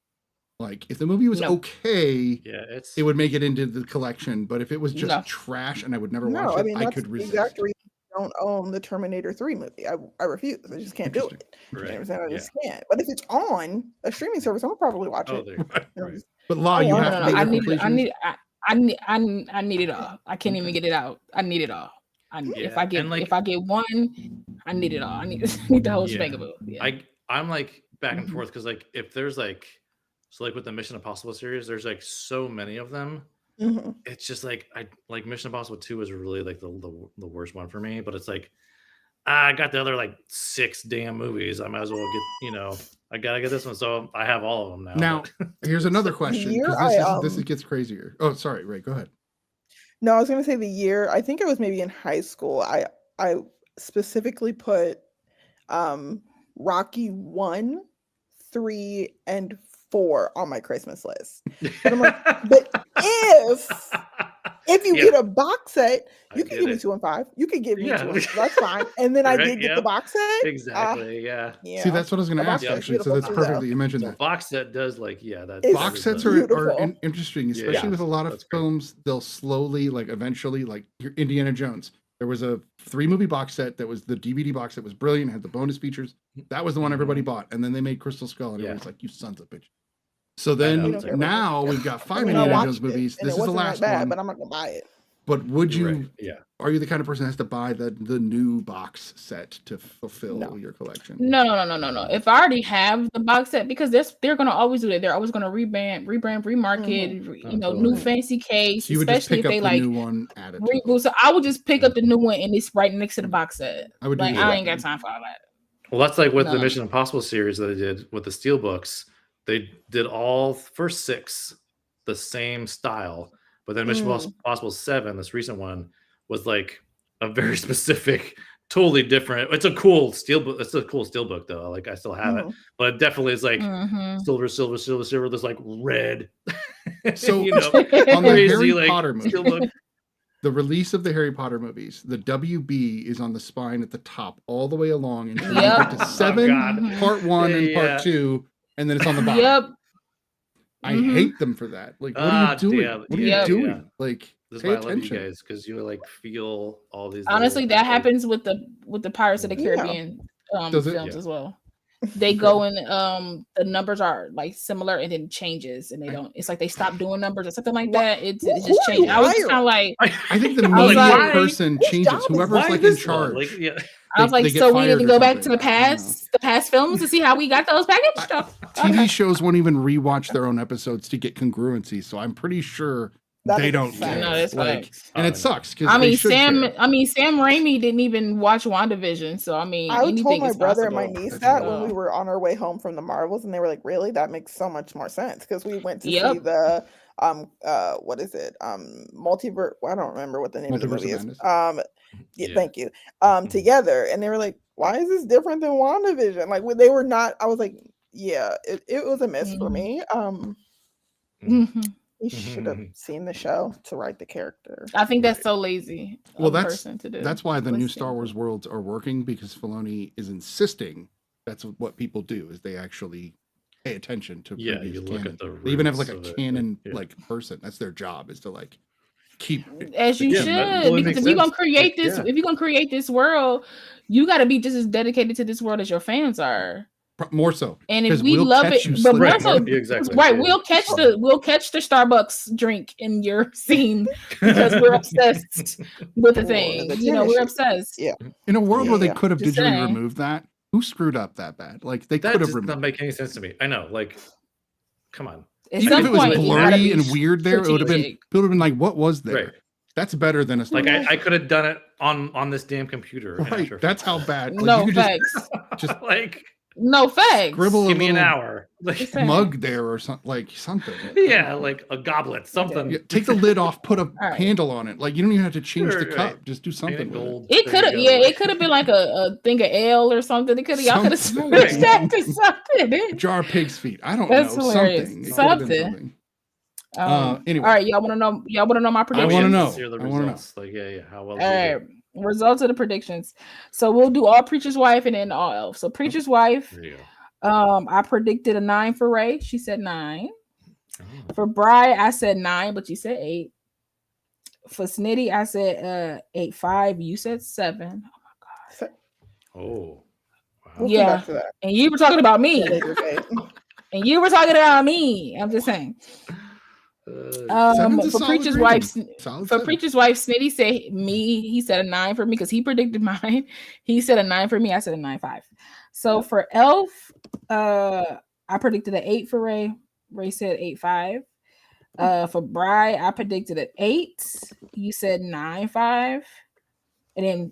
Like, if the movie was okay, it would make it into the collection. But if it was just trash and I would never watch it, I could resist. Exactly. I don't own the Terminator 3 movie. I refuse. I just can't do it. You know what I'm saying? I just can't. But if it's on a streaming service, I'll probably watch it. Right. But Law, you have to. I need it all. I can't even get it out. I need it all. If I get one, I need it all. I need the whole shebang of it. I'm like back and forth because like if there's like. So like with the Mission Impossible series, there's like so many of them. It's just like I like Mission Impossible 2 was really like the worst one for me. But it's like I got the other like 6 damn movies. I might as well get I gotta get this one. So I have all of them now. Now here's another question. This gets crazier. Oh, sorry, Ray, go ahead. No, I was gonna say the year. I think it was maybe in high school. I specifically put Rocky 1, 3, and 4 on my Christmas list. But I'm like, but if you get a box set, you can give me 2 and 5. You can give me 2 and 5. That's fine. And then I did get the box set. Exactly. See, that's what I was going to ask actually. So that's perfect that you mentioned that. Box set does like box sets are interesting, especially with a lot of films. They'll slowly, eventually, like Indiana Jones. There was a 3-movie box set that was the DVD box that was brilliant, had the bonus features. That was the one everybody bought. And then they made Crystal Skull, and everyone's like, "You sons of bitch." So then now we've got 5 Indiana Jones movies. This is the last one. But I'm not gonna buy it. But would you? Right. Yeah. Are you the kind of person that has to buy the new box set to fulfill your collection? No. If I already have the box set, because they're gonna always do that. They're always gonna rebrand, remarket, new fancy case. So you would just pick up the new one, add it reboot. So I would just pick up the new one and it's right next to the box set. I would I ain't got time for all that. Well, that's like with the Mission Impossible series that they did with the Steelbooks. They did all first 6 the same style, but then Mission Impossible 7, this recent one, was like a very specific, totally different. It's a cool steelbook. It's a cool steelbook though. Like I still have it, but it definitely is like silver. There's like red. So on the Harry Potter movie, the release of the Harry Potter movies, the WB is on the spine at the top all the way along until you get to 7, part 1 and part 2, and then it's on the bottom. Yep. I hate them for that. Like, what are you doing? What are you doing? Yeah. Like, this is pay why I love attention. you guys, because you like feel all these. Honestly, that happens with the Pirates of the Caribbean films as well. They go in the numbers are like similar and then changes and they don't. It's like they stop doing numbers or something like that. It just changes. I was kind of like, I think the media person changes. Whoever's like in charge. I was like, so we need to go back to the past films to see how we got those packaged stuff. TV shows won't even rewatch their own episodes to get congruency. So I'm pretty sure they don't care. No, that's like, and it sucks because Sam Raimi didn't even watch WandaVision. So I told my brother and my niece that when we were on our way home from the Marvels, and they were like, "Really? That makes so much more sense." Because we went to see the what is it? Multiverse. I don't remember what the name of the movie is. Thank you. Together, and they were like, "Why is this different than WandaVision?" Like when they were not. I was like, "Yeah, it was a miss for me." You should have seen the show to write the character. I think that's so lazy. Well, that's why the new Star Wars worlds are working, because Filoni is insisting that's what people do, is they actually pay attention to previous canon. They even have like a canon like person. That's their job, is to like keep as you should, because if you're gonna create this, if you're gonna create this world, you got to be just as dedicated to this world as your fans are. More so, and if we love it, but more so, we'll catch the Starbucks drink in your scene because we're obsessed with the thing. We're obsessed. Yeah. In a world where they could have digitally removed that, who screwed up that bad? Like they could have removed. That does not make any sense to me. I know. Like, come on. Even if it was blurry and weird, there it would have been. People would have been like, "What was there?" Right. That's better than a like I could have done it on this damn computer. Right. That's how bad. Like, no facts. Just like. No facts. Give me an hour. Like mug there or something. Yeah, like a goblet, something. Yeah, take the lid off, put a handle on it. Like you don't even have to change the cup. Just do something. It could have, it could have been like a thing of ale or something. It could have, y'all could have switched that to something. Jar of pig's feet. I don't know. Hilarious. Something. Anyway, all right, y'all want to know? Y'all want to know my predictions? I want to know. Hear the results. Like, how well? All right. Results of the predictions. So we'll do all Preacher's Wife and then all Elf. So Preacher's Wife, I predicted a 9 for Ray. She said 9. Oh. For Bri, I said 9, but you said 8. For Snitty, I said 8.5. You said 7. Oh my god. Oh. Wow. Yeah. And you were talking about me. And you were talking about me. I'm just saying. For Preacher's Wife, Snitty said me. He said a 9 for me because he predicted mine. He said a 9 for me. I said a 9.5. So for Elf, I predicted an 8 for Ray. Ray said 8.5. For Bri, I predicted an 8. You said 9.5. And then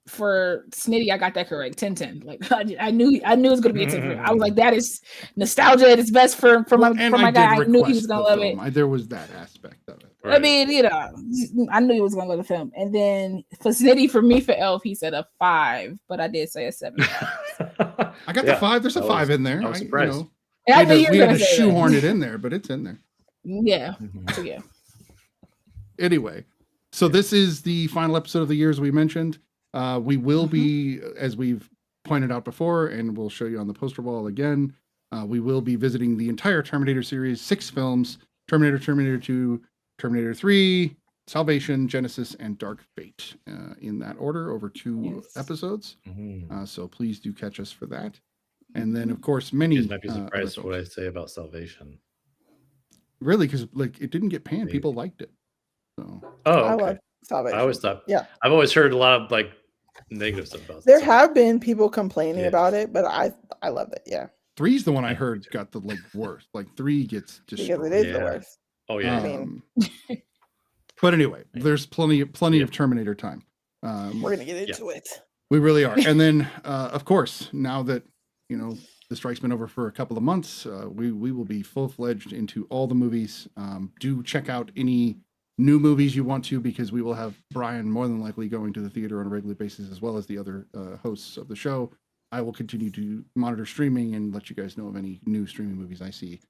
for Snitty, I got that correct. 10-10. Like I knew it was gonna be a 10. I was like, that is nostalgia at its best for my guy. I knew he was gonna love it. There was that aspect of it. Right. I mean, I knew he was gonna love the film. And then for Snitty, for me, for Elf, he said a 5, but I did say a 7. I got the 5. There's a 5 in there. I was surprised. We had to shoehorn it in there, but it's in there. Yeah. So yeah. Anyway, so this is the final episode of the year, as we mentioned. We will be, as we've pointed out before, and we'll show you on the poster wall again, we will be visiting the entire Terminator series, 6 films, Terminator, Terminator 2, Terminator 3, Salvation, Genesis, and Dark Fate, in that order over 2 episodes. So please do catch us for that. And then, of course, many. You might be surprised what I say about Salvation. Really, because like it didn't get panned. Maybe. People liked it. So. Oh, okay. I love Salvation. I always thought. Yeah. I've always heard a lot of like negative stuff about. There have been people complaining about it, but I love it. Yeah. 3's the one I heard got the like worst. Like 3 gets destroyed. Because it is the worst. Oh yeah. I mean. But anyway, there's plenty of Terminator time. We're gonna get into it. We really are. And then, of course, now that the strike's been over for a couple of months, we will be full-fledged into all the movies. Do check out any new movies you want to, because we will have Brian more than likely going to the theater on a regular basis, as well as the other hosts of the show. I will continue to monitor streaming and let you guys know of any new streaming movies I see,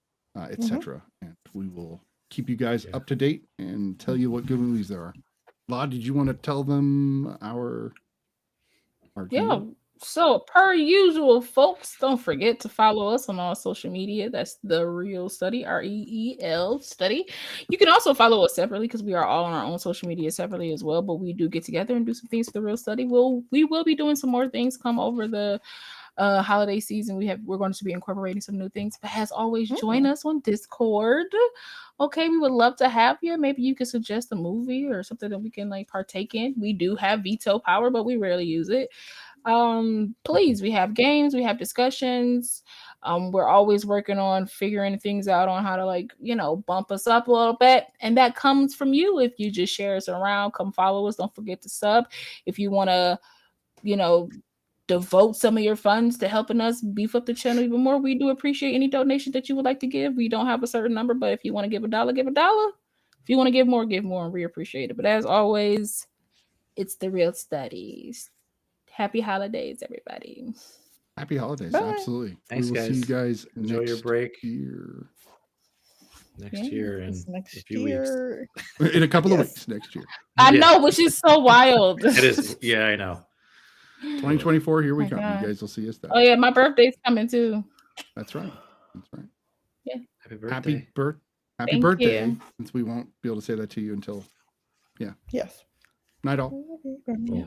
etc. And we will keep you guys up to date and tell you what good movies there are. La, did you want to tell them our yeah. So per usual, folks, don't forget to follow us on all social media. That's The Real Study, REEL Study. You can also follow us separately because we are all on our own social media separately as well. But we do get together and do some things for The Real Study. We will be doing some more things come over the holiday season. We're going to be incorporating some new things. But as always, join us on Discord. Okay, we would love to have you. Maybe you could suggest a movie or something that we can like partake in. We do have veto power, but we rarely use it. Please, we have games, we have discussions. We're always working on figuring things out on how to bump us up a little bit. And that comes from you. If you just share us around, come follow us. Don't forget to sub. If you want to, devote some of your funds to helping us beef up the channel even more, we do appreciate any donation that you would like to give. We don't have a certain number, but if you want to give $1, give $1. If you want to give more, and we appreciate it. But as always, it's The Real Studies. Happy holidays, everybody. Happy holidays. Bye. Absolutely. Thanks, we will guys. see you guys Enjoy your break. Year. Next year in a few weeks. In a couple of weeks next year. I know, which is so wild. It is. Yeah, I know. 2024, here we come. God. You guys will see us then. Oh yeah, my birthday's coming too. That's right. Yeah. Happy birthday. Happy birthday. Since we won't be able to say that to you until Yes. Night all. Yeah.